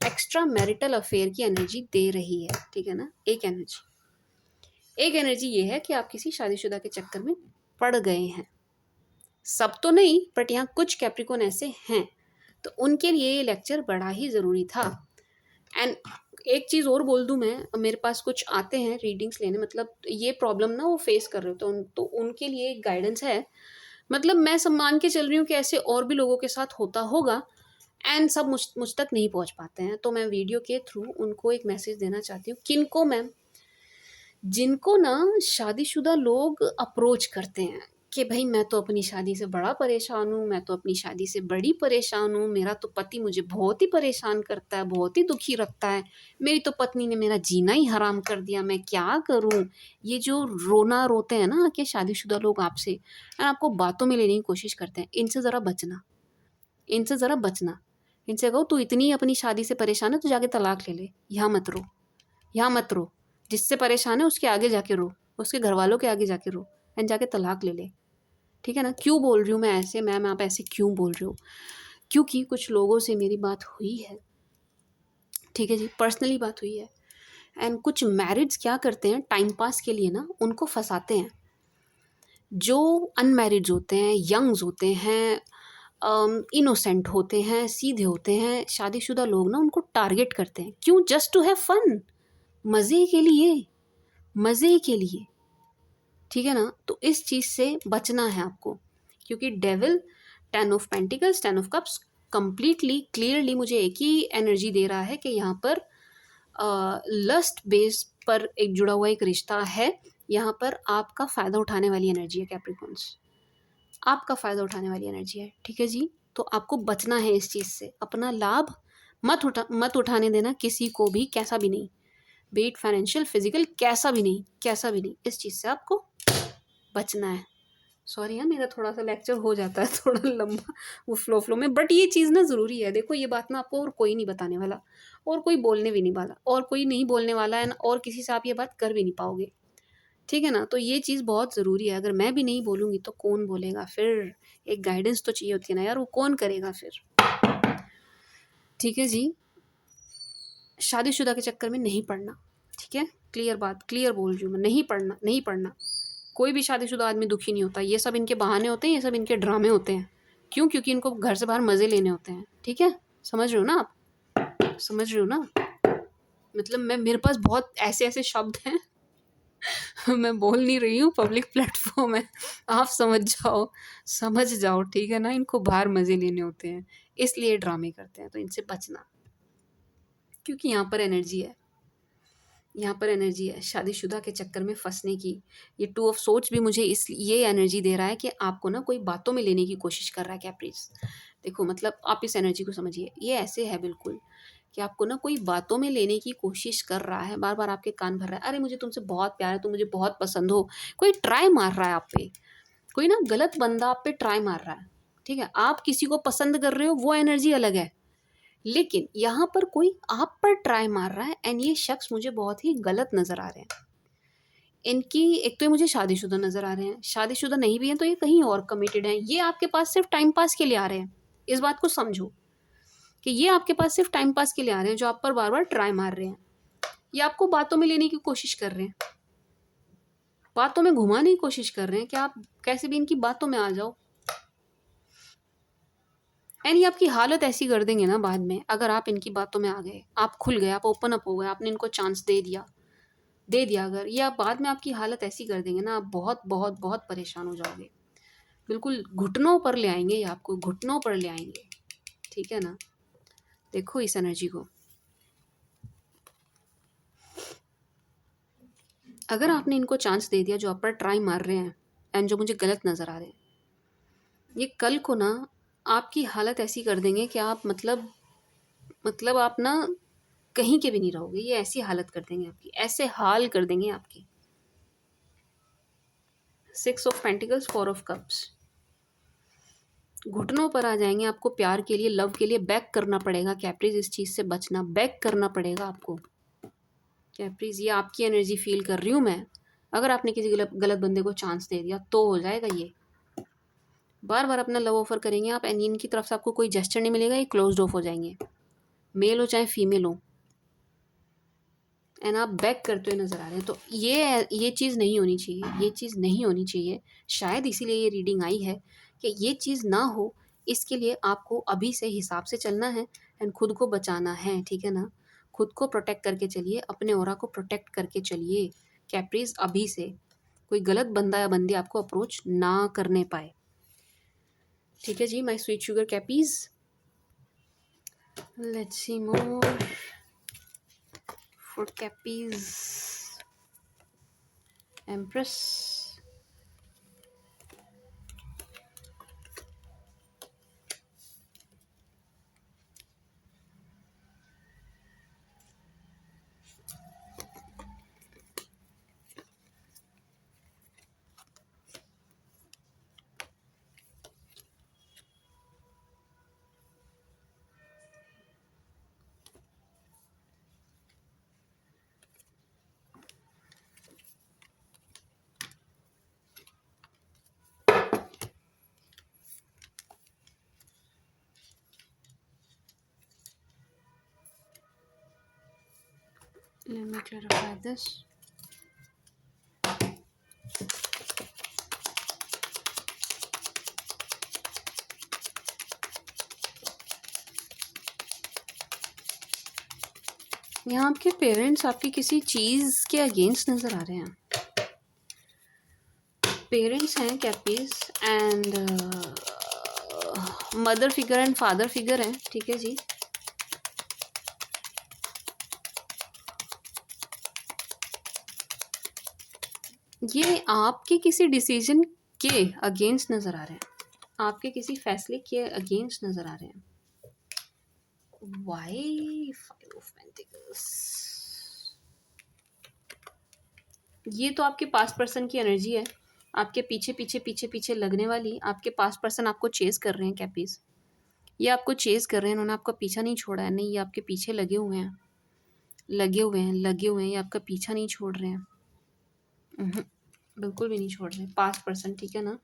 एक्स्ट्रा मैरिटल अफेयर की एनर्जी दे रही है, ठीक है ना। एक एनर्जी ये है कि आप किसी शादीशुदा के चक्कर में पड़ गए हैं। सब तो नहीं, बट यहाँ कुछ कैप्रिकॉन ऐसे हैं, तो उनके लिए ये लेक्चर बड़ा ही ज़रूरी था। एंड एक चीज़ और बोल दूँ मैं, मेरे पास कुछ आते हैं रीडिंग्स लेने, मतलब ये प्रॉब्लम ना वो फेस कर रहे हो, तो उनके लिए एक गाइडेंस है। मतलब मैं सब मान के चल रही हूँ कि ऐसे और भी लोगों के साथ होता होगा, एंड सब मुझ तक नहीं पहुँच पाते हैं, तो मैं वीडियो के थ्रू उनको एक मैसेज देना चाहती हूँ। किनको मैम? जिनको ना शादीशुदा लोग अप्रोच करते हैं कि भाई मैं तो अपनी शादी से बड़ा परेशान हूँ, मैं तो अपनी शादी से बड़ी परेशान हूँ, मेरा तो पति मुझे बहुत ही परेशान करता है, बहुत ही दुखी रखता है, मेरी तो पत्नी ने मेरा जीना ही हराम कर दिया, मैं क्या करूँ। ये जो रोना रोते हैं ना कि शादीशुदा लोग आपसे, आपको बातों में लेने की कोशिश करते हैं, इनसे ज़रा बचना, इनसे ज़रा बचना। इनसे कहो तू इतनी अपनी शादी से परेशान है तो जाके तलाक ले ले, यहाँ मत रो, यहाँ मत रो। जिससे परेशान है उसके आगे जाके रो, उसके घर वालों के आगे जाके रो, एंड जाके तलाक ले ले, ठीक है ना। क्यों बोल रही हूँ मैं ऐसे, मैम आप ऐसे क्यों बोल रहे हो? क्योंकि कुछ लोगों से मेरी बात हुई है, ठीक है जी, पर्सनली बात हुई है। एंड कुछ मैरिड्स क्या करते हैं, टाइम पास के लिए ना उनको फंसाते हैं। जो अनमैरिड्स होते हैं, यंग्स होते हैं, इनोसेंट होते हैं, सीधे होते हैं, शादीशुदा लोग ना उनको टारगेट करते हैं। क्यों? जस्ट टू हैव फन, मज़े के लिए, मज़े के लिए, ठीक है ना। तो इस चीज़ से बचना है आपको, क्योंकि devil, 10 of pentacles, 10 of cups, completely clearly मुझे एक ही एनर्जी दे रहा है कि यहाँ पर लस्ट बेस पर एक जुड़ा हुआ एक रिश्ता है। यहाँ पर आपका फ़ायदा उठाने वाली एनर्जी है कैप्रिकॉन्स, आपका फ़ायदा उठाने वाली एनर्जी है, ठीक है जी। तो आपको बचना है इस चीज़ से, अपना लाभ मत उठाने देना किसी को भी, कैसा भी नहीं, बी इट फाइनेंशियल, फिजिकल, कैसा भी नहीं, कैसा भी नहीं, इस चीज़ से आपको बचना है। सॉरी हाँ, मेरा थोड़ा सा लेक्चर हो जाता है थोड़ा लंबा वो फ्लो में, बट ये चीज़ ना ज़रूरी है। देखो ये बात ना आपको और कोई नहीं बताने वाला, और कोई बोलने भी नहीं वाला, और कोई नहीं बोलने वाला है, और किसी से आप ये बात कर भी नहीं पाओगे, ठीक है ना। तो ये चीज़ बहुत ज़रूरी है, अगर मैं भी नहीं बोलूँगी तो कौन बोलेगा फिर? एक गाइडेंस तो चाहिए होती है ना यार, वो कौन करेगा फिर, ठीक है जी। शादीशुदा के चक्कर में नहीं पड़ना, ठीक है, क्लियर बात, क्लियर बोल रही हूँ मैं, नहीं पड़ना, नहीं पड़ना। कोई भी शादीशुदा आदमी दुखी नहीं होता, ये सब इनके बहाने होते हैं, ये सब इनके ड्रामे होते हैं। क्यों? क्योंकि इनको घर से बाहर मज़े लेने होते हैं, ठीक है। समझ रहे हो ना आप? समझ रहे हो ना? मतलब मेरे पास बहुत ऐसे ऐसे शब्द हैं मैं बोल नहीं रही हूँ, पब्लिक प्लेटफॉर्म है, आप समझ जाओ, ठीक है ना। इनको बाहर मज़े लेने होते हैं, इसलिए ड्रामे करते हैं, तो इनसे बचना, क्योंकि यहाँ पर एनर्जी है, यहाँ पर एनर्जी है शादीशुदा के चक्कर में फंसने की। ये 2 ऑफ सोर्ड्स भी मुझे ये एनर्जी दे रहा है कि आपको ना कोई बातों में लेने की कोशिश कर रहा है कैप्रीज। देखो मतलब आप इस एनर्जी को समझिए, ये ऐसे है बिल्कुल कि आपको ना कोई बातों में लेने की कोशिश कर रहा है, बार बार आपके कान भर रहा है, अरे मुझे तुमसे बहुत प्यार है, तुम मुझे बहुत पसंद हो। कोई ट्राई मार रहा है आप पे, कोई ना गलत बंदा आप पे ट्राई मार रहा है, ठीक है। आप किसी को पसंद कर रहे हो, वो एनर्जी अलग है, लेकिन यहाँ पर कोई आप पर ट्राई मार रहा है, एंड ये शख्स मुझे बहुत ही गलत नज़र आ रहे हैं। इनकी एक तो ये मुझे शादीशुदा नज़र आ रहे हैं, शादीशुदा नहीं भी हैं तो ये कहीं और कमिटेड हैं। ये आपके पास सिर्फ टाइम पास के लिए आ रहे हैं, इस बात को समझो कि ये आपके पास सिर्फ टाइम पास के लिए आ रहे हैं, जो आप पर बार बार ट्राई मार रहे हैं। ये आपको बातों में लेने की कोशिश कर रहे हैं, बातों में घुमाने की कोशिश कर रहे हैं कि आप कैसे भी इनकी बातों में आ जाओ। एंड ये आपकी हालत ऐसी कर देंगे ना बाद में, अगर आप इनकी बातों में आ गए, आप खुल गए, आप ओपन अप हो गए, आपने इनको चांस दे दिया अगर, ये आप बाद में आपकी हालत ऐसी कर देंगे ना, आप बहुत बहुत बहुत परेशान हो जाओगे, बिल्कुल घुटनों पर ले आएंगे, ये आपको घुटनों पर ले आएंगे, ठीक है ना। देखो इस एनर्जी को, अगर आपने इनको चांस दे दिया जो आप पर ट्राई मार रहे हैं एंड जो मुझे गलत नज़र आ रहे हैं, ये कल को ना आपकी हालत ऐसी कर देंगे कि आप मतलब आप ना कहीं के भी नहीं रहोगे। ये ऐसी हालत कर देंगे आपकी, ऐसे हाल कर देंगे आपकी। 6 ऑफ पेंटिकल्स, 4 ऑफ कप्स, घुटनों पर आ जाएंगे। आपको प्यार के लिए, लव के लिए बैक करना पड़ेगा कैप्रीज, इस चीज़ से बचना, बैक करना पड़ेगा आपको कैप्रीज। ये आपकी एनर्जी फील कर रही हूँ मैं, अगर आपने किसी गलत गलत बंदे को चांस दे दिया तो हो जाएगा ये। बार बार अपना लव ऑफर करेंगे आप एंड इनकी तरफ से आपको कोई जेस्चर नहीं मिलेगा, ये क्लोज्ड ऑफ हो जाएंगे, मेल हो चाहे फीमेल हो, एंड आप बैक करते हुए नज़र आ रहे हैं। तो ये चीज़ नहीं होनी चाहिए, ये चीज़ नहीं होनी चाहिए। शायद इसीलिए ये रीडिंग आई है कि ये चीज़ ना हो, इसके लिए आपको अभी से हिसाब से चलना है एंड खुद को बचाना है, ठीक है ना। खुद को प्रोटेक्ट करके चलिए, अपने ऑरा को प्रोटेक्ट करके चलिए कैप्रीज, अभी से कोई गलत बंदा या बंदी आपको अप्रोच ना करने पाए, ठीक है जी my sweet sugar Cappies. Let's see more for Cappies Empress. Let me clarify this. यहाँ आपके पेरेंट्स आपकी किसी चीज़ के अगेंस्ट नज़र आ रहे हैं। पेरेंट्स हैं Cappies and mother figure and father figure हैं, ठीक है जी। ये आपके किसी डिसीजन के अगेंस्ट नज़र आ रहे हैं, आपके किसी फैसले के अगेंस्ट नज़र आ रहे हैं। Why 5 of Pentacles? ये तो आपके पास्ट पर्सन की एनर्जी है, आपके पीछे पीछे पीछे पीछे लगने वाली। आपके पास्ट पर्सन आपको चेज कर रहे हैं कैपीज, ये आपको चेज कर रहे हैं, उन्होंने आपका पीछा नहीं छोड़ा है। नहीं, ये आपके पीछे लगे हुए हैं, लगे हुए हैं, लगे हुए हैं, ये आपका पीछा नहीं छोड़ रहे हैं। बिल्कुल भी नहीं छोड़ रहे पास्ट पर्सन, ठीक है ना।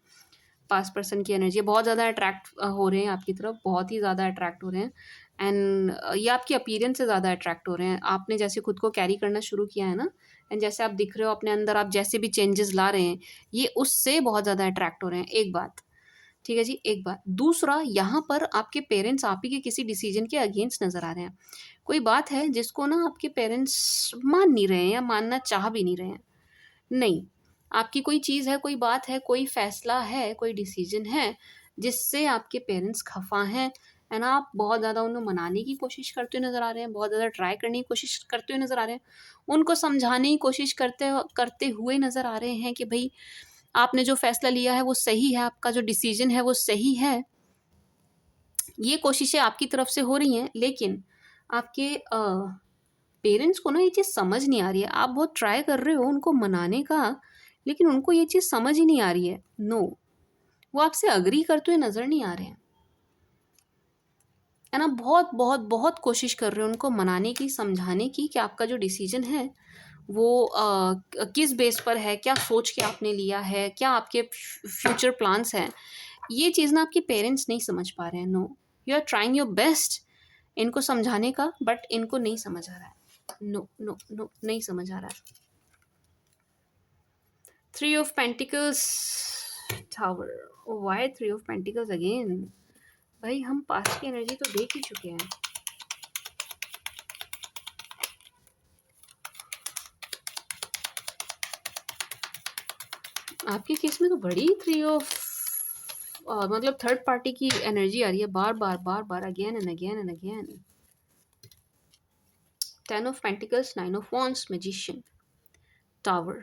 पास्ट पर्सन की एनर्जी बहुत ज़्यादा अट्रैक्ट हो रहे हैं आपकी तरफ, बहुत ही ज़्यादा अट्रैक्ट हो रहे हैं एंड ये आपकी अपीयरेंस से ज़्यादा अट्रैक्ट हो रहे हैं। आपने जैसे खुद को कैरी करना शुरू किया है ना, एंड जैसे आप दिख रहे हो अपने अंदर, आप जैसे भी चेंजेस ला रहे हैं, ये उससे बहुत ज़्यादा अट्रैक्ट हो रहे हैं। एक बात, ठीक है जी, एक बात। दूसरा, यहाँ पर आपके पेरेंट्स आप ही के किसी डिसीजन के अगेंस्ट नज़र आ रहे हैं। कोई बात है जिसको ना आपके पेरेंट्स मान नहीं रहे हैं या मानना चाह भी नहीं रहे हैं। नहीं, आपकी कोई चीज़ है, कोई बात है, कोई फैसला है, कोई डिसीजन है जिससे आपके पेरेंट्स खफा हैं एंड आप बहुत ज़्यादा उन्हें मनाने की कोशिश करते हुए नज़र आ रहे हैं, बहुत ज़्यादा ट्राई करने की कोशिश करते हुए नज़र आ रहे हैं, उनको समझाने की कोशिश करते हुए नज़र आ रहे हैं कि भाई आपने जो फैसला लिया है वो सही है, आपका जो डिसीजन है वो सही है। ये कोशिशें आपकी तरफ से हो रही हैं, लेकिन आपके पेरेंट्स को ना ये चीज़ समझ नहीं आ रही है। आप बहुत ट्राई कर रहे हो उनको मनाने का, लेकिन उनको ये चीज़ समझ ही नहीं आ रही है। नो, वो आपसे अग्री करते हुए नज़र नहीं आ रहे हैं, है ना। बहुत बहुत बहुत कोशिश कर रहे हो उनको मनाने की, समझाने की कि आपका जो डिसीजन है वो किस बेस पर है, क्या सोच के आपने लिया है, क्या आपके फ्यूचर प्लान्स हैं। ये चीज़ ना आपके पेरेंट्स नहीं समझ पा रहे हैं। No, you are trying your best इनको समझाने का, बट इनको नहीं समझ आ रहा है। नो नो नो, नहीं समझ आ रहा है। 3 of Pentacles Tower. Oh, why 3 of Pentacles again? भाई हम पास्ट की एनर्जी तो देख ही चुके हैं। आपके केस में तो बड़ी 3 ऑफ मतलब थर्ड पार्टी की एनर्जी आ रही है बार बार बार बार, again and again and again. 10 of Pentacles, 9 of Wands, Magician, Tower.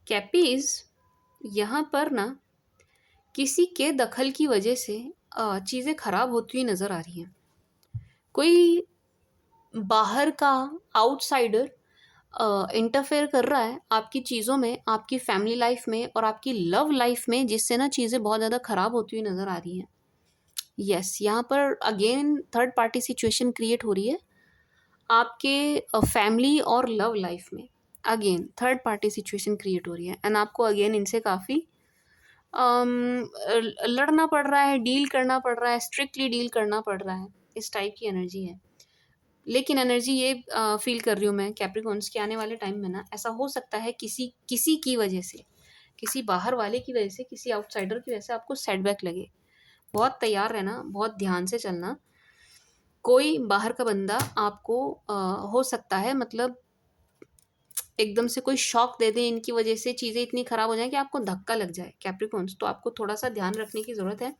Cappies यहाँ पर ना किसी के दखल की वजह से चीज़ें खराब होती हुई नज़र आ रही हैं। कोई बाहर का आउटसाइडर इंटरफेयर कर रहा है आपकी चीज़ों में, आपकी फैमिली लाइफ में और आपकी लव लाइफ में, जिससे ना चीज़ें बहुत ज़्यादा ख़राब होती हुई नज़र आ रही हैं। यस, यहाँ पर again third party situation create हो रही है। आपके फैमिली और लव लाइफ में again third party situation create हो रही है एंड आपको अगेन इनसे काफ़ी लड़ना पड़ रहा है, डील करना पड़ रहा है, स्ट्रिक्टली डील करना पड़ रहा है, इस टाइप की एनर्जी है। लेकिन एनर्जी ये फील कर रही हूँ मैं कैप्रिकॉन्स के आने वाले टाइम में ना ऐसा हो सकता है किसी किसी की वजह से, किसी बाहर वाले की वजह से, किसी आउटसाइडर की वजह से आपको सेटबैक लगे। बहुत तैयार रहना, बहुत ध्यान से चलना। कोई बाहर का बंदा आपको हो सकता है मतलब एकदम से कोई शॉक दे दे, इनकी वजह से चीज़ें इतनी ख़राब हो जाएँ कि आपको धक्का लग जाए कैप्रिकॉन्स। तो आपको थोड़ा-सा ध्यान रखने की ज़रूरत है।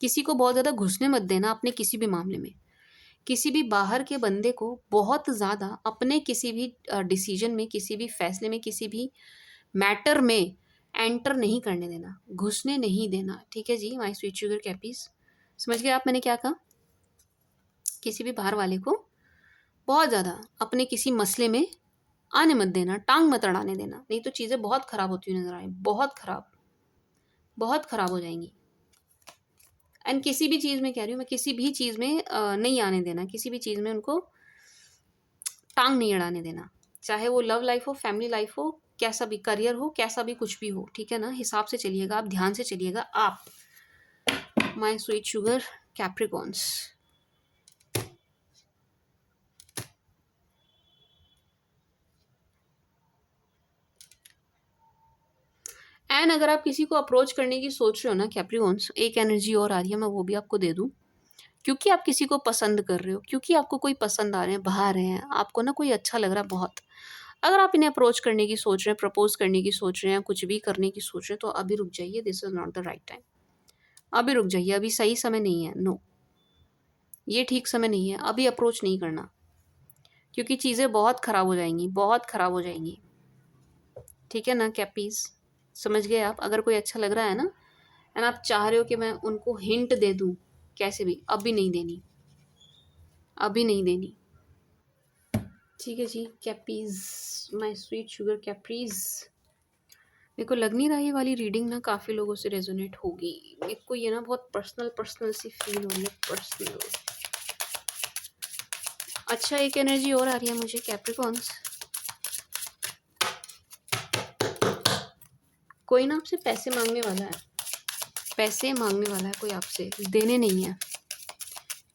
किसी को बहुत ज़्यादा घुसने मत देना अपने किसी भी मामले में। किसी भी बाहर के बंदे को बहुत ज़्यादा अपने किसी भी डिसीज़न में, किसी भी फ़ैसले में, किसी भी मैटर में एंटर नहीं करने देना, घुसने नहीं देना। ठीक है जी, माय स्वीट शुगर कैपीज़। समझ गए आप मैंने क्या कहा? किसी भी बाहर वाले को बहुत ज़्यादा अपने किसी मसले में आने मत देना, टाँग मत अड़ाने देना, नहीं तो चीज़ें बहुत ख़राब होती हुई नज़र आएँ, बहुत ख़राब हो जाएँगी। एंड किसी भी चीज़ में कह रही हूँ मैं, किसी भी चीज़ में नहीं आने देना, किसी भी चीज़ में उनको टाँग नहीं अड़ाने देना। चाहे वो लव लाइफ़ हो, फैमिली लाइफ़ हो, कैसा भी करियर हो, कैसा भी कुछ भी हो, ठीक है ना? हिसाब से चलिएगा आप, ध्यान से चलिएगा आप, my sweet sugar Capricorns. And अगर आप किसी को अप्रोच करने की सोच रहे हो ना कैप्रिकॉन्स, एक एनर्जी और आ रही है, मैं वो भी आपको दे दूँ। क्योंकि आप किसी को पसंद कर रहे हो, क्योंकि आपको कोई पसंद आ रहे हैं, भा रहे हैं, आपको ना कोई अच्छा लग रहा है बहुत। अगर आप इन्हें अप्रोच करने की सोच रहे हैं, प्रपोज़ करने की सोच रहे हैं, कुछ भी करने की सोच रहे हैं, तो अभी रुक जाइए, this is not the right time. अभी रुक जाइए, अभी सही समय नहीं है, नो। ये ठीक समय नहीं है, अभी अप्रोच नहीं करना, क्योंकि चीज़ें बहुत ख़राब हो जाएँगी, बहुत ख़राब हो जाएँगी। ठीक है ना कैपीज़? समझ गए आप? अगर कोई अच्छा लग रहा है ना एंड आप चाह रहे हो कि मैं उनको हिंट दे दूँ, कैसे भी, अभी नहीं देनी, अभी नहीं देनी। ठीक है जी कैपीज़, माय स्वीट शुगर कैप्रीज़। मेरे को लग नहीं रहा ये वाली रीडिंग ना काफ़ी लोगों से रेजोनेट होगी। मेरे को ये ना बहुत पर्सनल सी फील हो रही है, पर्सनल। अच्छा, एक एनर्जी और आ रही है मुझे कैप्रिकॉन्स। कोई ना आपसे पैसे मांगने वाला है, पैसे मांगने वाला है कोई आपसे, देने नहीं है।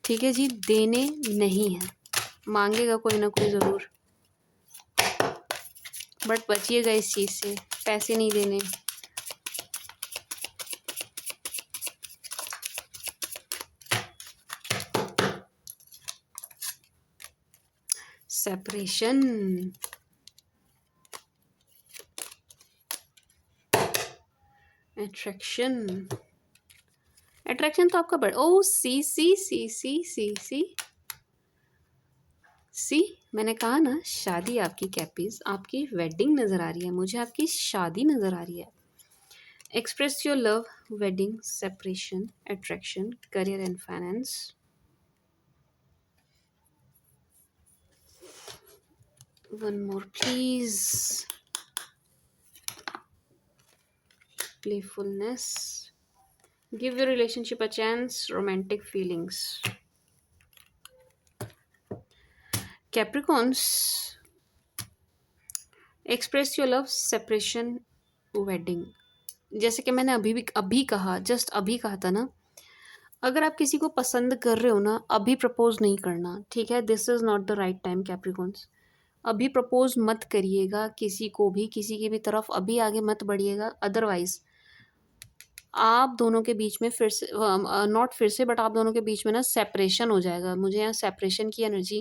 ठीक है जी, देने नहीं है, मांगेगा कोई ना कोई ज़रूर, बट बचिएगा इस चीज़ से, पैसे नहीं देने। सेपरेशन, अट्रैक्शन, अट्रैक्शन तो आपका बड़ ओ सी सी सी सी सी सी सी मैंने कहा ना, शादी आपकी कैपीज़, आपकी वेडिंग नज़र आ रही है मुझे, आपकी शादी नज़र आ रही है। Express your love, wedding, separation, attraction, career and finance. One more please, playfulness, give your relationship a chance, romantic feelings. Capricorns, express your love, separation, wedding. जैसे कि मैंने अभी कहा, जस्ट अभी कहा था ना, अगर आप किसी को पसंद कर रहे हो ना, अभी प्रपोज नहीं करना, ठीक है? This is not the right time Capricorns. अभी प्रपोज मत करिएगा किसी को भी, किसी की भी तरफ अभी आगे मत बढ़िएगा, अदरवाइज आप दोनों के बीच में फिर से नॉट फिर से बट आप दोनों के बीच में ना सेपरेशन हो जाएगा। मुझे यहाँ सेपरेशन की एनर्जी,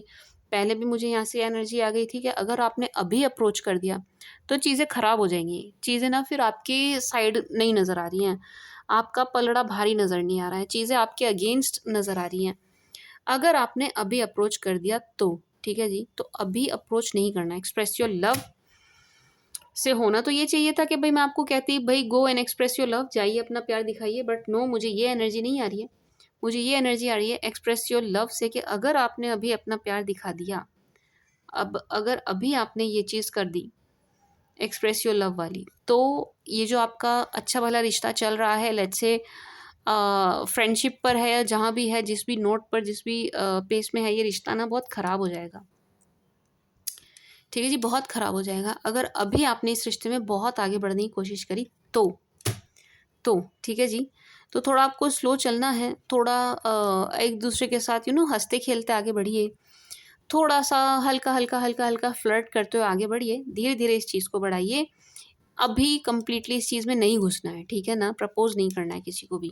पहले भी मुझे यहाँ से एनर्जी आ गई थी कि अगर आपने अभी अप्रोच कर दिया तो चीज़ें ख़राब हो जाएंगी, चीज़ें ना फिर आपकी साइड नहीं नज़र आ रही हैं, आपका पलड़ा भारी नज़र नहीं आ रहा है, चीज़ें आपके अगेंस्ट नज़र आ रही हैं। अगर आपने अभी अप्रोच कर दिया तो ठीक है जी, तो अभी अप्रोच नहीं करना। एक्सप्रेस योर लव से होना तो ये चाहिए था कि भाई मैं आपको कहती भाई go and express your love, जाइए अपना प्यार दिखाइए, बट नो, मुझे ये एनर्जी नहीं आ रही है। मुझे ये एनर्जी आ रही है एक्सप्रेस योर लव से कि अगर आपने अभी अपना प्यार दिखा दिया, अब अगर अभी आपने ये चीज़ कर दी एक्सप्रेस योर लव वाली, तो ये जो आपका अच्छा भला रिश्ता चल रहा है, लेट्स से फ्रेंडशिप पर है या जहाँ भी है, जिस भी नोट पर, जिस भी पेस में है ये रिश्ता ना, बहुत ख़राब हो जाएगा। ठीक है जी, बहुत ख़राब हो जाएगा अगर अभी आपने इस रिश्ते में बहुत आगे बढ़ने की कोशिश करी तो ठीक है जी। तो थोड़ा आपको स्लो चलना है, थोड़ा एक दूसरे के साथ हँसते खेलते आगे बढ़िए, थोड़ा-सा हल्का-हल्का फ्लर्ट करते हुए आगे बढ़िए, धीरे-धीरे इस चीज़ को बढ़ाइए। अभी कंप्लीटली इस चीज़ में नहीं घुसना है, ठीक है ना? प्रपोज़ नहीं करना है किसी को भी,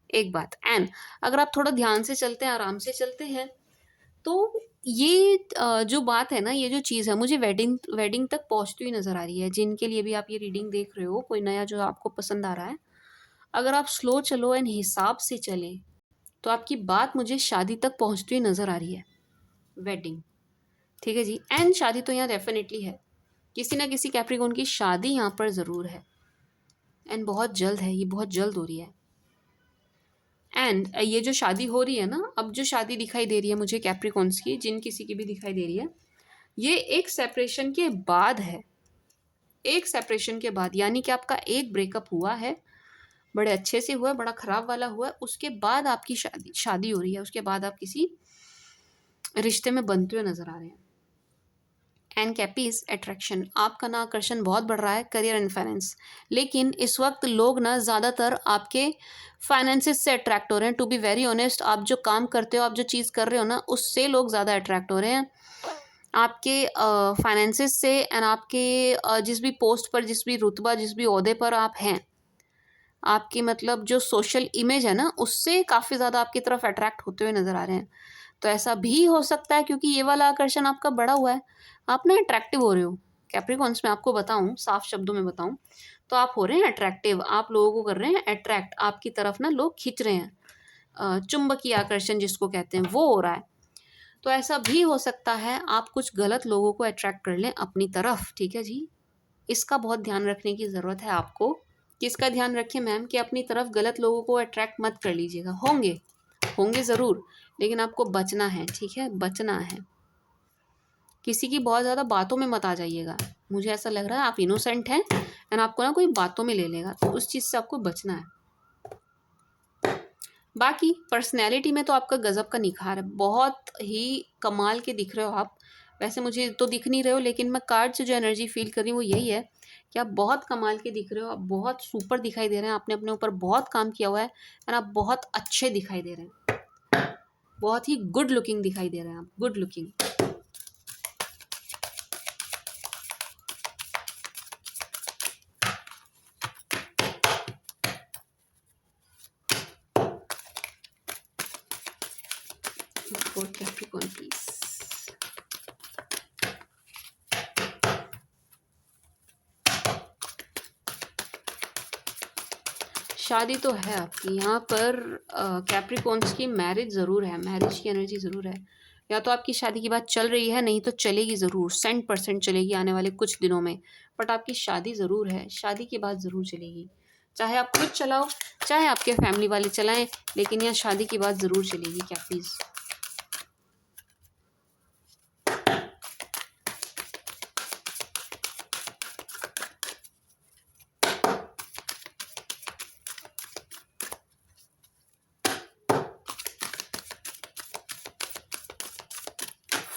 एक बात। एंड अगर आप थोड़ा ध्यान से चलते हैं, आराम से चलते हैं, तो ये जो बात है ना, ये जो चीज़ है मुझे वेडिंग वेडिंग तक पहुँचती हुई नज़र आ रही है। जिनके लिए भी आप ये रीडिंग देख रहे हो, कोई नया जो आपको पसंद आ रहा है, अगर आप स्लो चलो एंड हिसाब से चलें, तो आपकी बात मुझे शादी तक पहुँचती हुई नज़र आ रही है, वेडिंग, ठीक है जी। एंड शादी तो यहाँ डेफ़िनेटली है, किसी ना किसी कैप्रिकॉर्न की शादी यहाँ पर ज़रूर है एंड बहुत जल्द है, ये बहुत जल्द हो रही है। एंड ये जो शादी हो रही है ना, अब जो शादी दिखाई दे रही है मुझे कैप्रिकॉर्न्स की, जिन किसी की भी दिखाई दे रही है, ये एक सेपरेशन के बाद है, एक सेपरेशन के बाद, यानी कि आपका एक ब्रेकअप हुआ है, बड़े अच्छे से हुआ है, बड़ा ख़राब वाला हुआ है, उसके बाद आपकी शादी हो रही है, उसके बाद आप किसी रिश्ते में बनते हुए नज़र आ रहे हैं। एंड कैपीज अट्रैक्शन, आपका ना आकर्षण बहुत बढ़ रहा है, करियर एंड फाइनेंस, लेकिन इस वक्त लोग ना ज़्यादातर आपके फाइनेंसेस से अट्रैक्ट हो रहे हैं। टू बी वेरी ऑनेस्ट, आप जो काम करते हो, आप जो चीज़ कर रहे हो ना, उससे लोग ज़्यादा अट्रैक्ट हो रहे हैं, आपके फाइनेंसेस से एंड आपके जिस भी पोस्ट पर, जिस भी रुतबा, जिस भी ओहदे पर आप हैं, आपकी मतलब जो सोशल इमेज है ना, उससे काफ़ी ज़्यादा आपकी तरफ अट्रैक्ट होते हुए नज़र आ रहे हैं। तो ऐसा भी हो सकता है क्योंकि ये वाला आकर्षण आपका बढ़ा हुआ है, आप ना अट्रैक्टिव हो रहे हो कैप्रिकॉर्न्स में। आपको बताऊँ, साफ शब्दों में बताऊँ, तो आप हो रहे हैं अट्रैक्टिव, आप लोगों को कर रहे हैं अट्रैक्ट, आपकी तरफ ना लोग खींच रहे हैं, चुंबकीय आकर्षण जिसको कहते हैं, वो हो रहा है। तो ऐसा भी हो सकता है आप कुछ गलत लोगों को अट्रैक्ट कर लें अपनी तरफ, ठीक है जी। इसका बहुत ध्यान रखने की ज़रूरत है आपको। किसका ध्यान रखें मैम? कि अपनी तरफ गलत लोगों को अट्रैक्ट मत कर लीजिएगा, होंगे होंगे ज़रूर, लेकिन आपको बचना है, ठीक है, बचना है। किसी की बहुत ज़्यादा बातों में मत आ जाइएगा, मुझे ऐसा लग रहा है आप इनोसेंट हैं एंड आपको ना कोई बातों में ले लेगा, तो उस चीज़ से आपको बचना है। बाकी पर्सनैलिटी में तो आपका गज़ब का निखार है, बहुत ही कमाल के दिख रहे हो आप। वैसे मुझे तो दिख नहीं रहे हो, लेकिन मैं कार्ड से जो एनर्जी फ़ील कर रही हूँ वो यही है कि आप बहुत कमाल के दिख रहे हो, आप बहुत सुपर दिखाई दे रहे हैं, आपने अपने ऊपर बहुत काम किया हुआ है एंड आप बहुत अच्छे दिखाई दे रहे हैं, बहुत ही गुड लुकिंग दिखाई दे रहे हैं आप, good looking. For Capricorn please. शादी तो है आपकी यहाँ पर, कैप्रिकॉर्न्स की मैरिज ज़रूर है, मैरिज की एनर्जी ज़रूर है। या तो आपकी शादी की बात चल रही है, नहीं तो चलेगी ज़रूर, 100% चलेगी आने वाले कुछ दिनों में, बट आपकी शादी ज़रूर है, शादी की बात ज़रूर चलेगी। चाहे आप खुद चलाओ, चाहे आपके फैमिली वाले चलाएं, लेकिन यहाँ शादी की बात ज़रूर चलेगी capris.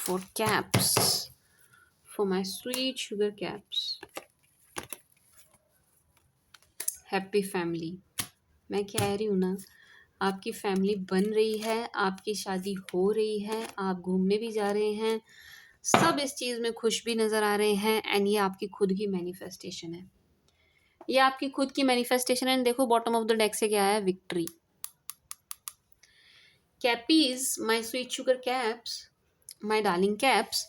For caps, for my sweet sugar caps, happy family. मैं कह रही हूँ ना, आपकी फैमिली बन रही है, आपकी शादी हो रही है, आप घूमने भी जा रहे हैं, सब इस चीज़ में खुश भी नज़र आ रहे हैं एंड ये आपकी खुद की मैनिफेस्टेशन है, ये आपकी खुद की मैनिफेस्टेशन है। एंड देखो बॉटम ऑफ द डेक से क्या है, victory. Cappies, my sweet sugar Caps, my darling Caps,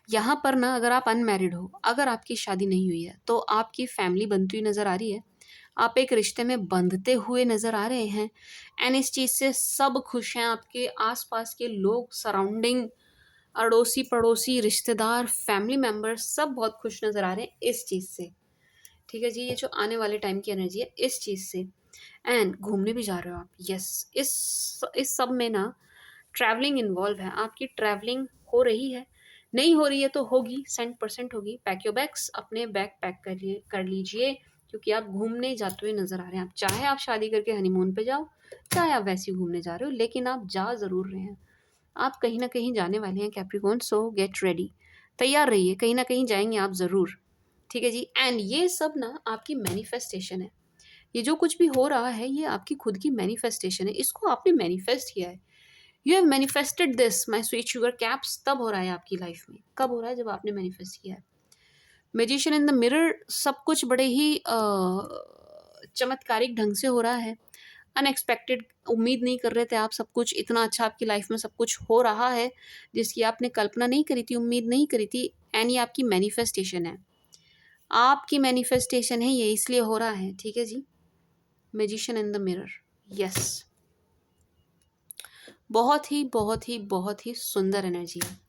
यहाँ पर ना अगर आप अनमैरिड हो, अगर आपकी शादी नहीं हुई है, तो आपकी फैमिली बनती हुई नज़र आ रही है, आप एक रिश्ते में बंधते हुए नज़र आ रहे हैं एंड इस चीज़ से सब खुश हैं, आपके आसपास के लोग, सराउंडिंग, अड़ोसी पड़ोसी, रिश्तेदार, फैमिली मेम्बर्स, सब बहुत खुश नज़र आ रहे हैं इस चीज़ से, ठीक है जी। ये जो आने वाले टाइम की एनर्जी है इस चीज़ से। एंड घूमने भी जा रहे हो आप, यस, इस सब में ना ट्रैवलिंग इन्वॉल्व है, आपकी ट्रैवलिंग हो रही है, नहीं हो रही है तो होगी, 100% होगी। पैक योर बैग्स, अपने बैग पैक कर लीजिए, क्योंकि आप घूमने जाते हुए नज़र आ रहे हैं। आप चाहे आप शादी करके हनीमून पे जाओ, चाहे आप वैसे ही घूमने जा रहे हो, लेकिन आप जा ज़रूर रहे हैं, आप कहीं ना कहीं जाने वाले हैं कैप्रिकॉर्न, सो गेट रेडी। तैयार रहिए, कहीं ना कहीं जाएंगे आप ज़रूर, ठीक है जी। एंड ये सब ना आपकी मैनिफेस्टेशन है। ये जो कुछ भी हो रहा है ये आपकी खुद की मैनिफेस्टेशन है, इसको आपने मैनिफेस्ट किया है। You have manifested this my sweet sugar caps. तब हो रहा है आपकी लाइफ में, कब हो रहा है? जब आपने मैनिफेस्ट किया है। मैजिशियन इन द मिरर, सब कुछ बड़े ही चमत्कारिक ढंग से हो रहा है, अनएक्सपेक्टेड। उम्मीद नहीं कर रहे थे आप, सब कुछ इतना अच्छा आपकी लाइफ में सब कुछ हो रहा है जिसकी आपने कल्पना नहीं करी थी, उम्मीद नहीं करी थी। एंड ये आपकी मैनिफेस्टेशन है, आपकी मैनिफेस्टेशन है ये, इसलिए हो रहा है, ठीक है जी। Magician in the mirror, yes. बहुत ही बहुत ही बहुत ही सुंदर एनर्जी है।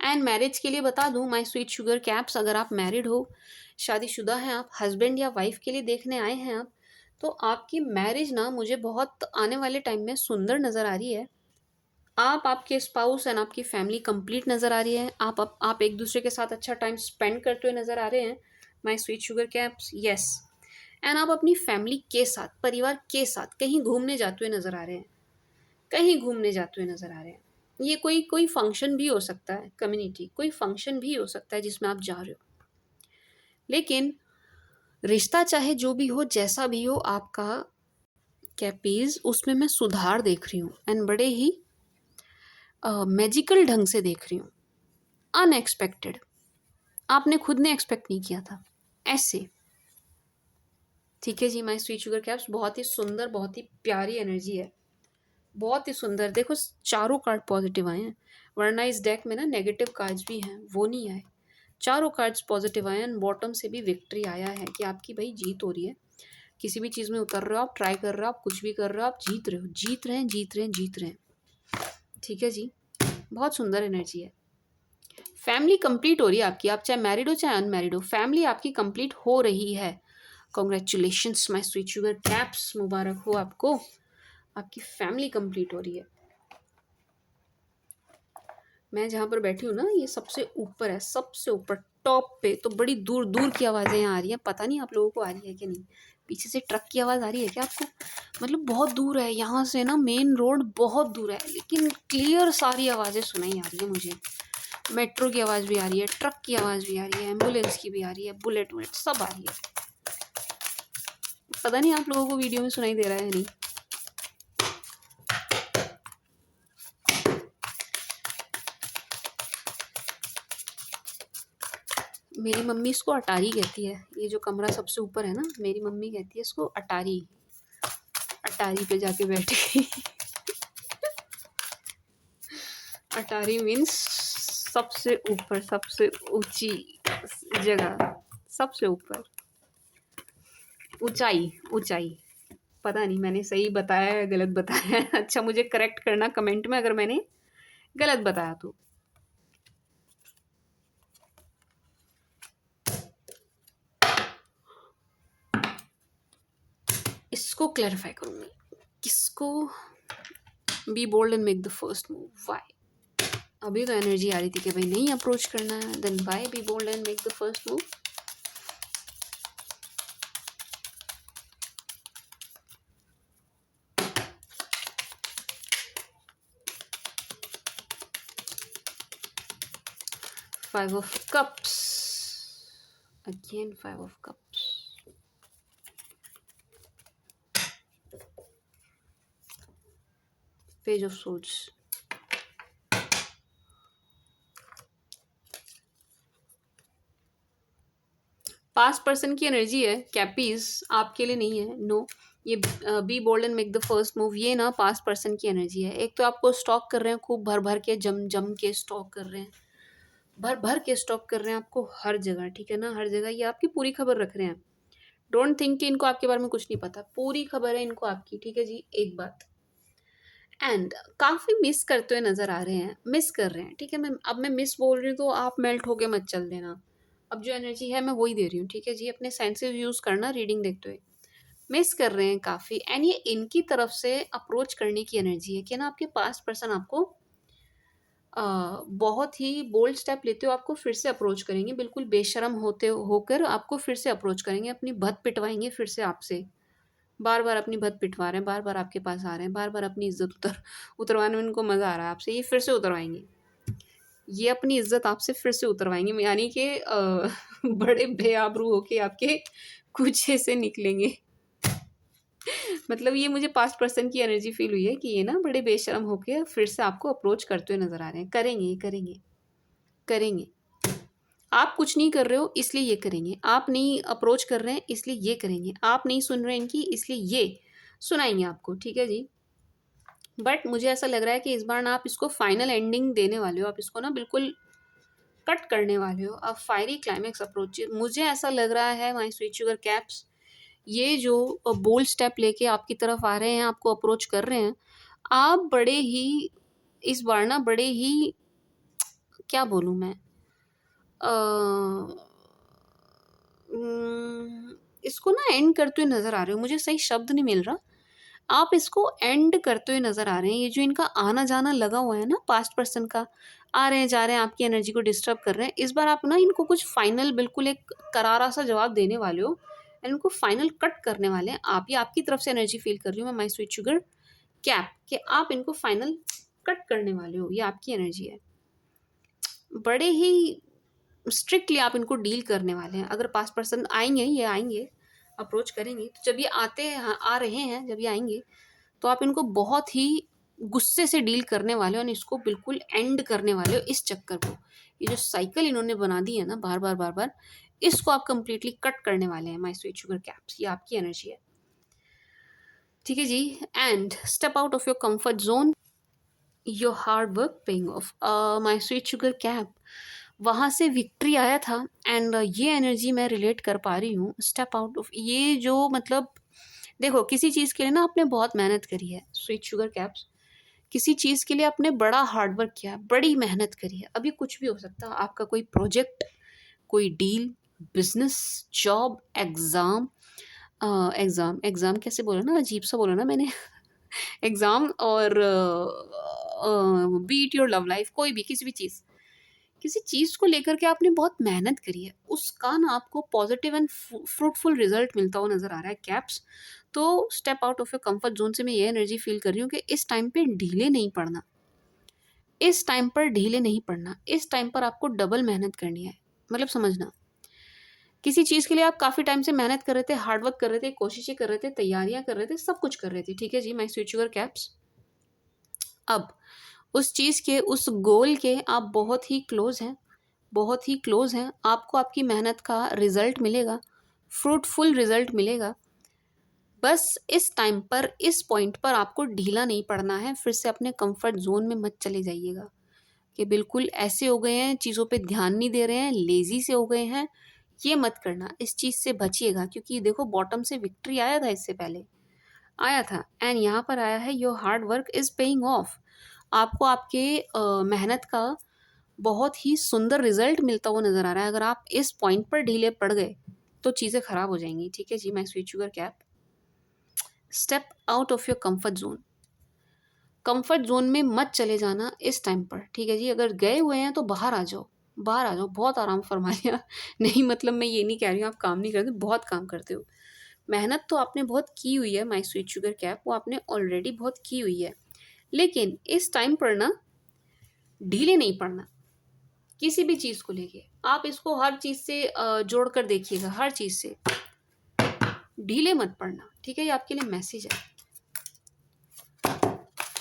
एंड मैरिज के लिए बता दूं माय स्वीट शुगर कैप्स, अगर आप मैरिड हो, शादीशुदा हैं आप, हस्बैंड या वाइफ के लिए देखने आए हैं आप, तो आपकी मैरिज ना मुझे बहुत आने वाले टाइम में सुंदर नज़र आ रही है। आप, आपके स्पाउस एंड आपकी फैमिली कंप्लीट नज़र आ रही है। आप एक दूसरे के साथ अच्छा टाइम स्पेंड करते हुए नज़र आ रहे हैं my sweet sugar caps, yes. And आप अपनी फैमिली के साथ, परिवार के साथ कहीं घूमने जाते हुए नज़र आ रहे हैं, कहीं घूमने जाते हुए नज़र आ रहे हैं। ये कोई कोई फंक्शन भी हो सकता है, कम्युनिटी कोई फंक्शन भी हो सकता है जिसमें आप जा रहे हो। लेकिन रिश्ता चाहे जो भी हो, जैसा भी हो आपका कैपीज़, उसमें मैं सुधार देख रही हूँ। एंड बड़े ही मैजिकल ढंग से देख रही हूँ, अनएक्सपेक्टेड। आपने खुद ने एक्सपेक्ट नहीं किया था ऐसे, ठीक है जी। माय स्वीट शुगर कैप्स, बहुत ही सुंदर, बहुत ही प्यारी एनर्जी है, बहुत ही सुंदर। देखो चारों कार्ड पॉजिटिव आए हैं, वरना इस डेक में ना नेगेटिव कार्ड्स भी हैं, वो नहीं आए। चारों कार्ड्स पॉजिटिव आए हैं। बॉटम से भी विक्ट्री आया है कि आपकी भाई जीत हो रही है। किसी भी चीज़ में उतर रहे हो आप, ट्राई कर रहे हो आप, कुछ भी कर रहे हो आप, जीत रहे हो, जीत रहे हैं, जीत रहे हैं, जीत रहे हैं, ठीक है जी। बहुत सुंदर एनर्जी है। फैमिली कंप्लीट हो रही है आपकी, आप चाहे मैरिड हो चाहे अनमैरिड हो, फैमिली आपकी कंप्लीट हो रही है। Congratulations my sweet sugar Caps, मुबारक हो आपको, आपकी फैमिली कंप्लीट हो रही है। मैं जहाँ पर बैठी हूँ ना, ये सबसे ऊपर है, सबसे ऊपर टॉप पे, तो बड़ी दूर दूर की आवाज़ें यहाँ आ रही हैं। पता नहीं आप लोगों को आ रही है कि नहीं, पीछे से ट्रक की आवाज़ आ रही है क्या आपको? मतलब बहुत दूर है यहाँ से ना, मेन रोड बहुत दूर है, लेकिन क्लियर सारी आवाज़ें सुनाई आ रही है मुझे। मेट्रो की आवाज़ भी आ रही है, ट्रक की आवाज़ भी आ रही है, एम्बुलेंस की भी आ रही है, बुलेट वुलेट सब आ रही है। पता नहीं आप लोगों को वीडियो में सुनाई दे रहा है या नहीं। मेरी मम्मी इसको अटारी कहती है, ये जो कमरा सबसे ऊपर है ना, मेरी मम्मी कहती है इसको अटारी। अटारी पे जाके बैठी अटारी मीन्स सबसे ऊपर, सबसे ऊंची जगह, सबसे ऊपर, ऊंचाई, ऊंचाई। पता नहीं मैंने सही बताया या गलत बताया है। अच्छा, मुझे करेक्ट करना कमेंट में अगर मैंने गलत बताया तो। इसको क्लैरिफाई करूंगी, किसको? Be bold and make the first move, why? अभी तो एनर्जी आ रही थी कि भाई नहीं अप्रोच करना है, then why be bold and make the first move? Five of Cups. Again, Five of Cups. Page of Swords. Past person की एनर्जी है कैपीज, आपके लिए नहीं है, नो। ये be bold and make the first move, ये ना past person की एनर्जी है। एक तो आपको स्टॉक कर रहे हैं, खूब भर भर के, जम जम के स्टॉक कर रहे हैं, भर भर के स्टॉक कर रहे हैं आपको हर जगह, ठीक है ना, हर जगह ये आपकी पूरी खबर रख रहे हैं। डोंट थिंक कि इनको आपके बारे में कुछ नहीं पता, पूरी खबर है इनको आपकी, ठीक है जी। एक बात, एंड काफ़ी मिस करते हुए नज़र आ रहे हैं, मिस कर रहे हैं, ठीक है। मैं मिस बोल रही हूँ तो आप मेल्ट होके मत चल देना। अब जो एनर्जी है मैं वही दे रही हूँ, ठीक है जी। अपने सेंसेस यूज़ करना रीडिंग देखते हुए। मिस कर रहे हैं काफ़ी, एंड ये इनकी तरफ से अप्रोच करने की एनर्जी है कि ना आपके पास्ट पर्सन आपको बहुत ही बोल्ड स्टेप लेते हो, आपको फिर से अप्रोच करेंगे, बिल्कुल बेशर्म होते होकर आपको फिर से अप्रोच करेंगे, अपनी भत पिटवाएंगे फिर से आपसे। बार बार अपनी भत पिटवा रहे हैं, बार बार आपके पास आ रहे हैं, बार बार अपनी इज्जत उतरवाने में इनको मज़ा आ रहा है आपसे, ये फिर से उतरवाएंगे। ये अपनी इज्जत आपसे फिर से उतरवाएंगे, यानी कि बड़े बेआबरू होके आपके कूचे से निकलेंगे। मतलब ये मुझे पास्ट पर्सन की एनर्जी फील हुई है कि ये ना बड़े बेशर्म होके फिर से आपको अप्रोच करते हुए नजर आ रहे हैं। करेंगे, करेंगे, करेंगे। आप कुछ नहीं कर रहे हो इसलिए ये करेंगे, आप नहीं अप्रोच कर रहे हैं इसलिए ये करेंगे, आप नहीं सुन रहे हैं इनकी इसलिए ये सुनाएंगे आपको, ठीक है जी। बट मुझे ऐसा लग रहा है कि इस बार ना आप इसको फाइनल एंडिंग देने वाले हो, आप इसको ना बिल्कुल कट करने वाले हो, अब फायरी क्लाइमैक्स अप्रोच। मुझे ऐसा लग रहा है माय स्वीट शुगर कैप्स, ये जो बोल्ड स्टेप लेके आपकी तरफ आ रहे हैं, आपको अप्रोच कर रहे हैं, आप बड़े ही इस बार ना बड़े ही, क्या बोलूँ मैं, अ, इसको ना एंड करते हुए नज़र आ रहे हो, मुझे सही शब्द नहीं मिल रहा। आप इसको एंड करते हुए नज़र आ रहे हैं। ये जो इनका आना-जाना लगा हुआ है ना पास्ट पर्सन का, आ रहे हैं, जा रहे हैं, आपकी एनर्जी को डिस्टर्ब कर रहे हैं। इस बार आप ना इनको कुछ फाइनल बिल्कुल एक करारा-सा जवाब देने वाले हो, एंड इनको फाइनल कट करने वाले हैं आप। ये आपकी तरफ से एनर्जी फ़ील कर रही हूँ मैं, माय स्वीट शुगर कैप, कि आप इनको फाइनल कट करने वाले हो, ये आपकी एनर्जी है। बड़े ही स्ट्रिक्टली आप इनको डील करने वाले हैं। अगर पास्ट पर्सन आएँगे, ये आएँगे, अप्रोच करेंगे, तो जब ये आते हैं, हाँ, आ रहे हैं, जब ये आएँगे, तो आप इनको बहुत ही गुस्से से डील करने वाले हो और इसको बिल्कुल एंड करने वाले हो इस चक्कर को। ये जो साइकिल इन्होंने बना दी है ना बार-बार, बार-बार, इसको आप कंप्लीटली कट करने वाले हैं, माय स्वीट शुगर कैप्स, ये आपकी एनर्जी है। ठीक है जी। And step out of your comfort zone, your hard work paying off. My sweet sugar Cap, वहाँ से विक्ट्री आया था, एंड ये एनर्जी मैं रिलेट कर पा रही हूँ। स्टेप आउट ऑफ ये जो मतलब, देखो किसी चीज़ के लिए ना आपने बहुत मेहनत करी है स्वीट शुगर कैप्स, किसी चीज़ के लिए आपने बड़ा हार्ड वर्क किया है, बड़ी मेहनत करी है। अभी कुछ भी हो सकता है, आपका कोई प्रोजेक्ट, कोई deal, business, job, exam, exam exam कैसे बोला ना, अजीब सा बोला ना मैंने। एग्ज़ाम और B it your love life, कोई भी किसी भी चीज़, किसी चीज़ को लेकर के आपने बहुत मेहनत करी है, उसका ना आपको पॉजिटिव एंड फ्रूटफुल रिजल्ट मिलता हुआ नज़र आ रहा है कैप्स। तो step out of your comfort zone से मैं ये एनर्जी फील कर रही हूँ कि इस टाइम पे ढीले नहीं पड़ना, इस टाइम पर ढीले नहीं पड़ना, इस टाइम पर आपको डबल मेहनत करनी है। मतलब समझना, किसी चीज़ के लिए आप काफ़ी टाइम से मेहनत कर रहे थे, हार्ड वर्क कर रहे थे, कोशिशें कर रहे थे, तैयारियां कर रहे थे, सब कुछ कर रहे थे, ठीक है जी माय स्वीट शुगर कैप्स। अब उस चीज़ के, उस गोल के आप बहुत ही क्लोज़ हैं, बहुत ही क्लोज़ हैं। आपको आपकी मेहनत का रिज़ल्ट मिलेगा, फ्रूटफुल रिज़ल्ट मिलेगा। बस इस टाइम पर, इस पॉइंट पर आपको ढीला नहीं पड़ना है, फिर से अपने कंफर्ट ज़ोन में मत चले जाइएगा कि बिल्कुल ऐसे हो गए हैं, चीज़ों पे ध्यान नहीं दे रहे हैं, लेज़ी से हो गए हैं, ये मत करना, इस चीज़ से बचिएगा। क्योंकि देखो बॉटम से विक्ट्री आया था, इससे पहले आया था, एंड यहाँ पर आया है your hard work is paying off. आपको आपके मेहनत का बहुत ही सुंदर रिजल्ट मिलता हुआ नज़र आ रहा है। अगर आप इस पॉइंट पर ढीले पड़ गए तो चीज़ें ख़राब हो जाएंगी, ठीक है जी my sweet sugar Cap. Step out of your comfort zone, comfort zone में मत चले जाना इस टाइम पर, ठीक है जी। अगर गए हुए हैं तो बाहर आ जाओ, बाहर आ जाओ, बहुत आराम फरमा लिया। नहीं मतलब मैं ये नहीं कह रही हूँ आप काम नहीं करते, बहुत काम करते हो, मेहनत तो आपने बहुत की हुई है माय स्वीट शुगर कैप, वो आपने ऑलरेडी बहुत की हुई है। लेकिन इस टाइम पर ना ढीले नहीं पड़ना किसी भी चीज़ को लेके। आप इसको हर चीज़ से जोड़ कर देखिएगा, हर चीज़ से ढीले मत पड़ना, ठीक है। ये आपके लिए मैसेज है।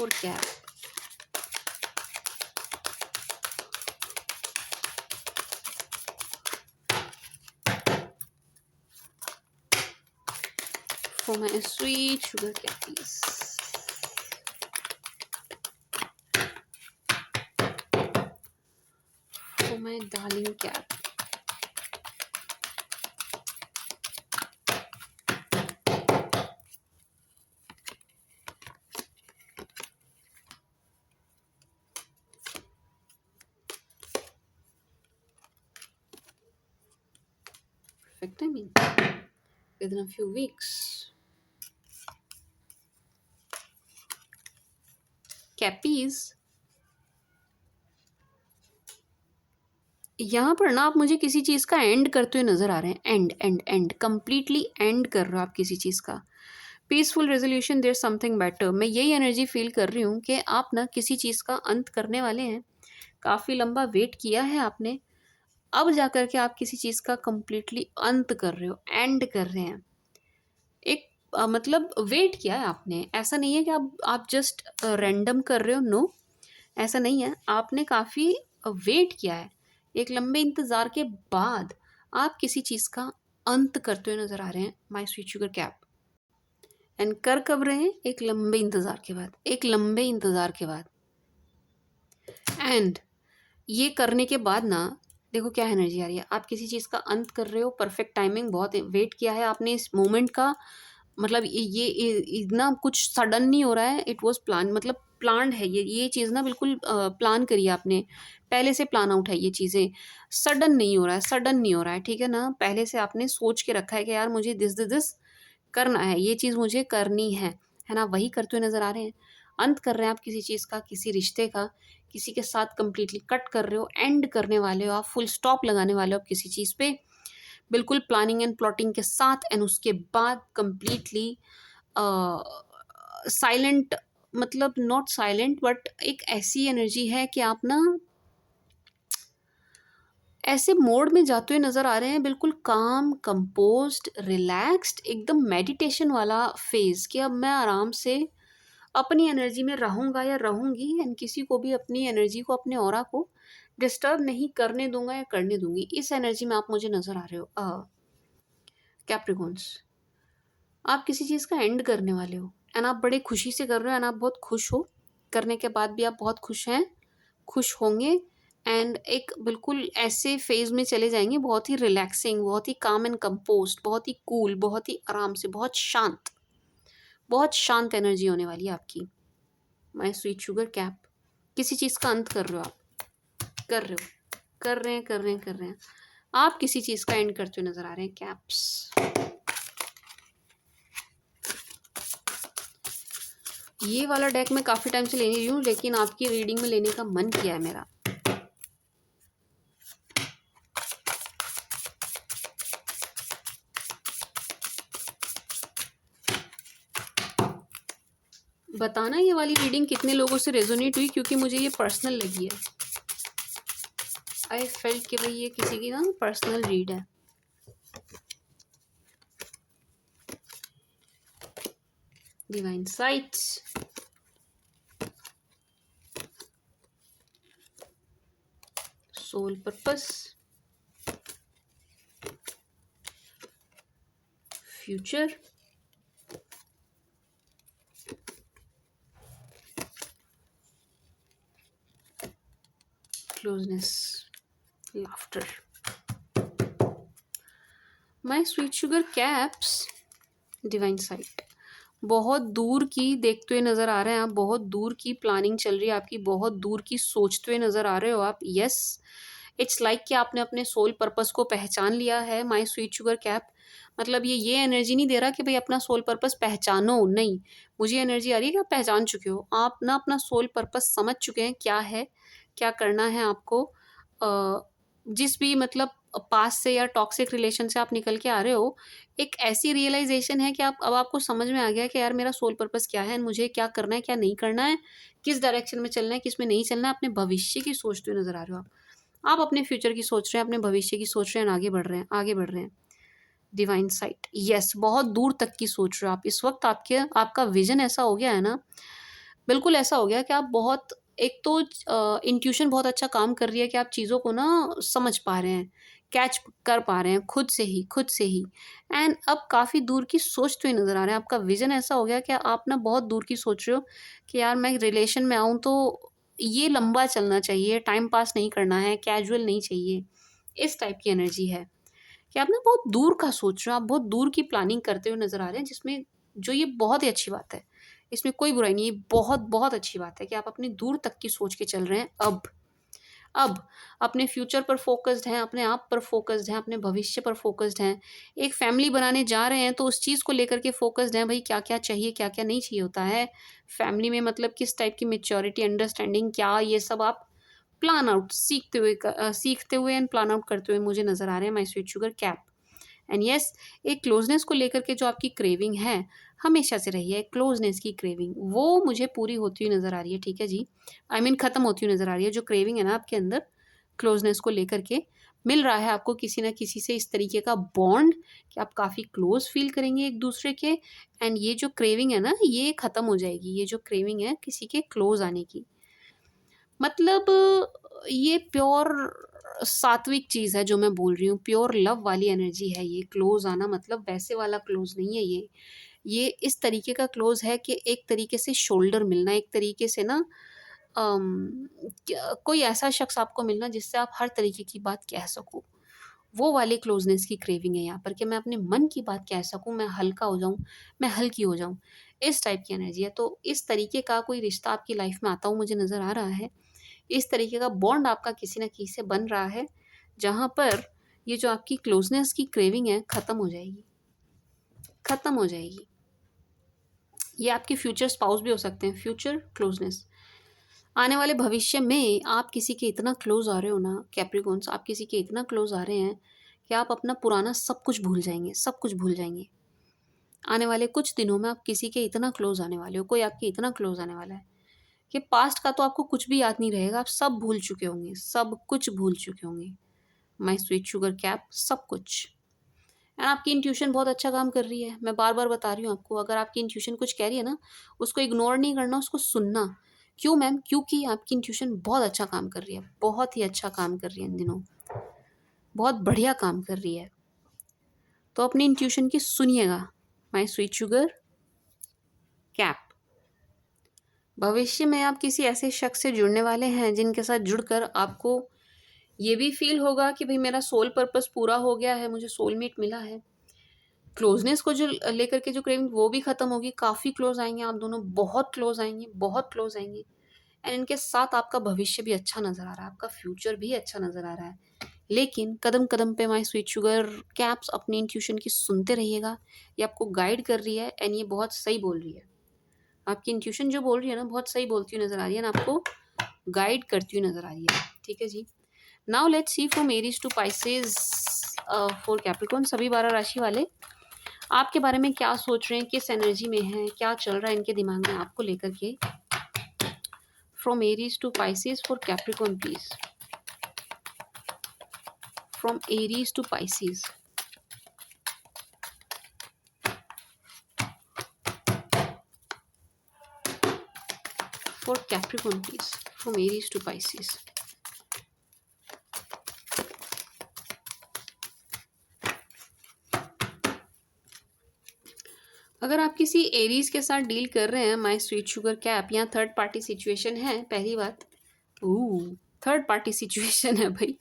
और क्या है, for my sweet sugar Cappies, for my darling Cap, perfect timing within a few weeks. Cappies, यहाँ पर ना आप मुझे किसी चीज़ का एंड करते हुए नज़र आ रहे हैं, end end end, completely end कर रहे हो आप किसी चीज़ का। Peaceful resolution, there something better, मैं यही एनर्जी फील कर रही हूँ कि आप ना किसी चीज़ का अंत करने वाले हैं, काफ़ी लंबा वेट किया है आपने, अब जा कर के आप किसी चीज़ का कंप्लीटली अंत कर रहे हो, एंड कर रहे हैं। एक मतलब वेट किया है आपने, ऐसा नहीं है कि आप जस्ट रैंडम कर रहे हो, नो, ऐसा नहीं है। आपने काफ़ी वेट किया है, एक लंबे इंतज़ार के बाद आप किसी चीज़ का अंत करते हुए नज़र आ रहे हैं, my sweet sugar cap. And कर कब रहे हैं? एक लंबे इंतज़ार के बाद, एक लंबे इंतज़ार के बाद। एंड ये करने के बाद ना, देखो क्या एनर्जी आ रही है, आप किसी चीज़ का अंत कर रहे हो, परफेक्ट टाइमिंग, बहुत वेट किया है आपने इस मोमेंट का। मतलब इतना कुछ सडन नहीं हो रहा है, इट वाज प्लान, मतलब प्लान्ड है ये चीज़ ना, बिल्कुल प्लान करी है आपने, पहले से प्लान आउट है ये चीज़ें। सडन नहीं हो रहा है, सडन नहीं हो रहा है, ठीक है ना। पहले से आपने सोच के रखा है कि यार मुझे दिस करना है, ये चीज़ मुझे करनी है ना। वही करते हुए नज़र आ रहे हैं। अंत कर रहे हैं आप किसी चीज़ का, किसी रिश्ते का, किसी के साथ कंप्लीटली कट कर रहे हो, एंड करने वाले हो आप, फुल स्टॉप लगाने वाले हो आप किसी चीज़ पे, बिल्कुल प्लानिंग एंड प्लॉटिंग के साथ। एंड उसके बाद कंप्लीटली साइलेंट, मतलब नॉट साइलेंट बट एक ऐसी एनर्जी है कि आप ना ऐसे मोड में जाते हुए नज़र आ रहे हैं, बिल्कुल काम, कंपोज्ड, रिलैक्स्ड, एकदम मेडिटेशन वाला फेज़, कि अब मैं आराम से अपनी एनर्जी में रहूँगा या रहूँगी, एंड किसी को भी अपनी एनर्जी को, अपने ऑरा को डिस्टर्ब नहीं करने दूंगा या करने दूंगी। इस एनर्जी में आप मुझे नज़र आ रहे हो कैप्रिकॉन्स। आप किसी चीज़ का एंड करने वाले हो, एंड आप बड़े खुशी से कर रहे हो, एंड आप बहुत खुश हो, करने के बाद भी आप बहुत खुश हैं, खुश होंगे। एंड एक बिल्कुल ऐसे फेज़ में चले जाएंगे, बहुत ही रिलैक्सिंग, बहुत ही काम एंड कंपोज्ड, बहुत ही कूल, बहुत ही आराम से, बहुत शांत एनर्जी होने वाली है आपकी, माय स्वीट शुगर कैप। किसी चीज़ का अंत कर रहे हो आप, कर रहे हो, कर रहे हैं, कर रहे हैं, कर रहे हैं, आप किसी चीज़ का एंड करते हुए नज़र आ रहे हैं, कैप्स। ये वाला डेक मैं काफ़ी टाइम से ले रही हूँ, लेकिन आपकी रीडिंग में लेने का मन किया है मेरा। बताना ये वाली रीडिंग कितने लोगों से रेजोनेट हुई, क्योंकि मुझे ये पर्सनल लगी है। आई फेल्ट कि भाई ये किसी की ना पर्सनल रीड है। Divine sights, soul purpose, future, closeness, laughter. My sweet sugar caps, divine sight. बहुत दूर की देखते हुए नज़र आ रहे हैं आप, बहुत दूर की प्लानिंग चल रही है आपकी, बहुत दूर की सोचते हुए नज़र आ रहे हो आप। यस, इट्स लाइक कि आपने अपने सोल पर्पस को पहचान लिया है, माय स्वीट शुगर कैप। मतलब ये एनर्जी नहीं दे रहा कि भाई अपना सोल पर्पस पहचानो, नहीं, मुझे एनर्जी आ रही है कि आप पहचान चुके हो, आप ना अपना सोल पर्पस समझ चुके हैं, क्या है, क्या करना है आपको। जिस भी मतलब पास से या टॉक्सिक रिलेशन से आप निकल के आ रहे हो, एक ऐसी रियलाइजेशन है कि आप, अब आपको समझ में आ गया कि यार मेरा सोल पर्पस क्या है, मुझे क्या करना है, क्या नहीं करना है, किस डायरेक्शन में चलना है, किस में नहीं चलना है। अपने भविष्य की सोचते हुए नजर आ रहे हो आप अपने फ्यूचर की सोच रहे हैं, अपने भविष्य की सोच रहे हैं, आगे बढ़ रहे हैं, आगे बढ़ रहे हैं। डिवाइन साइट, यस, बहुत दूर तक की सोच रहे हो आप इस वक्त। आपका विजन ऐसा हो गया है ना, बिल्कुल ऐसा हो गया कि आप बहुत, एक तो इंट्यूशन बहुत अच्छा काम कर रही है कि आप चीज़ों को ना समझ पा रहे हैं, कैच कर पा रहे हैं खुद से ही। एंड अब काफ़ी दूर की सोचते हुए नज़र आ रहे हैं। आपका विज़न ऐसा हो गया कि आप ना बहुत दूर की सोच रहे हो कि यार मैं रिलेशन में आऊँ तो ये लंबा चलना चाहिए, टाइम पास नहीं करना है, कैजुअल नहीं चाहिए। इस टाइप की एनर्जी है कि आप ना बहुत दूर का सोच रहे हो, आप बहुत दूर की प्लानिंग करते हुए नज़र आ रहे हैं, जिसमें जो ये बहुत ही अच्छी बात है, इसमें कोई बुराई नहीं है, ये बहुत बहुत अच्छी बात है कि आप अपनी दूर तक की सोच के चल रहे हैं। अब अपने फ्यूचर पर फोकस्ड हैं, अपने आप पर फोकस्ड हैं, अपने भविष्य पर फोकस्ड हैं। एक फैमिली बनाने जा रहे हैं तो उस चीज़ को लेकर के फोकस्ड हैं, भाई क्या क्या चाहिए, क्या क्या नहीं चाहिए होता है फैमिली में, मतलब किस टाइप की मेच्योरिटी, अंडरस्टैंडिंग, क्या, ये सब आप प्लान आउट सीखते हुए एंड प्लान आउट करते हुए मुझे नज़र आ रहे हैं, my sweet sugar cap. And yes, एक क्लोजनेस को लेकर के जो आपकी क्रेविंग है हमेशा से रही है, क्लोजनेस की क्रेविंग, वो मुझे पूरी होती हुई नज़र आ रही है, ठीक है जी। आई मीन ख़त्म होती हुई नज़र आ रही है। जो क्रेविंग है ना आपके अंदर क्लोजनेस को लेकर के, मिल रहा है आपको किसी ना किसी से इस तरीके का बॉन्ड कि आप काफ़ी क्लोज फील करेंगे एक दूसरे के। एंड ये जो क्रेविंग है ना ये ख़त्म हो जाएगी। ये जो क्रेविंग है किसी के क्लोज आने की, मतलब ये प्योर सात्विक चीज़ है जो मैं बोल रही हूँ, प्योर लव वाली एनर्जी है ये। क्लोज आना मतलब वैसे वाला क्लोज नहीं है ये इस तरीके का क्लोज है कि एक तरीके से शोल्डर मिलना, एक तरीके से ना कोई ऐसा शख्स आपको मिलना जिससे आप हर तरीके की बात कह सको। वो वाली क्लोजनेस की क्रेविंग है यहाँ पर कि मैं अपने मन की बात कह सकूँ, मैं हल्का हो जाऊँ, मैं हल्की हो जाऊँ, इस टाइप की एनर्जी है। तो इस तरीके का कोई रिश्ता आपकी लाइफ में आता हुआ मुझे नज़र आ रहा है। इस तरीके का बॉन्ड आपका किसी न किसी से बन रहा है, जहाँ पर ये जो आपकी क्लोजनेस की क्रेविंग है ख़त्म हो जाएगी, ख़त्म हो जाएगी। ये आपके फ्यूचर स्पाउस भी हो सकते हैं, फ्यूचर क्लोजनेस। आने वाले भविष्य में आप किसी के इतना क्लोज आ रहे हो ना कैप्रिकॉन्स, आप किसी के इतना क्लोज आ रहे हैं कि आप अपना पुराना सब कुछ भूल जाएंगे, सब कुछ भूल जाएंगे। आने वाले कुछ दिनों में आप किसी के इतना क्लोज आने वाले हो, कोई आपके इतना क्लोज आने वाला है कि पास्ट का तो आपको कुछ भी याद नहीं रहेगा, आप सब भूल चुके होंगे, सब कुछ भूल चुके होंगे। माई स्वीट शुगर कैप, सब कुछ। एंड आपकी इंट्यूशन बहुत अच्छा काम कर रही है। मैं बार बार बता रही हूँ आपको, अगर आपकी इंट्यूशन कुछ कह रही है ना, उसको इग्नोर नहीं करना, उसको सुनना। क्यों मैम? क्योंकि आपकी इंट्यूशन बहुत अच्छा काम कर रही है, बहुत ही अच्छा काम कर रही है इन दिनों, बहुत बढ़िया काम कर रही है। तो अपनी इंट्यूशन की सुनिएगा माई स्वीट शुगर कैप। भविष्य में आप किसी ऐसे शख्स से जुड़ने वाले हैं जिनके साथ जुड़कर आपको ये भी फील होगा कि भाई मेरा सोल पर्पस पूरा हो गया है, मुझे सोलमेट मिला है। क्लोजनेस को जो लेकर के जो क्रेविंग वो भी खत्म होगी, काफ़ी क्लोज आएंगे आप दोनों, बहुत क्लोज आएंगे, बहुत क्लोज आएंगे। एंड इनके साथ आपका भविष्य भी अच्छा नज़र आ रहा है, आपका फ्यूचर भी अच्छा नज़र आ रहा है। लेकिन कदम कदम पे माई स्वीट शुगर कैप्स अपनी इंट्यूशन की सुनते रहिएगा। ये आपको गाइड कर रही है एंड ये बहुत सही बोल रही है। आपकी इंट्यूशन जो बोल रही है ना बहुत सही बोलती हुई नज़र आ रही है ना, आपको गाइड करती हुई नज़र आ रही है, ठीक है जी। Now let's see from Aries to Pisces for Capricorn. सभी 12 राशि वाले आपके बारे में क्या सोच रहे हैं, किस एनर्जी में हैं, क्या चल रहा है इनके दिमाग में आपको लेकर के। From Aries to Pisces for Capricorn please. From Aries to Pisces. For Capricorn please. From Aries to Pisces. अगर आप किसी एरीज के साथ डील कर रहे हैं माय स्वीट शुगर कैप, यहाँ थर्ड पार्टी सिचुएशन है। पहली बात, थर्ड पार्टी सिचुएशन है भाई।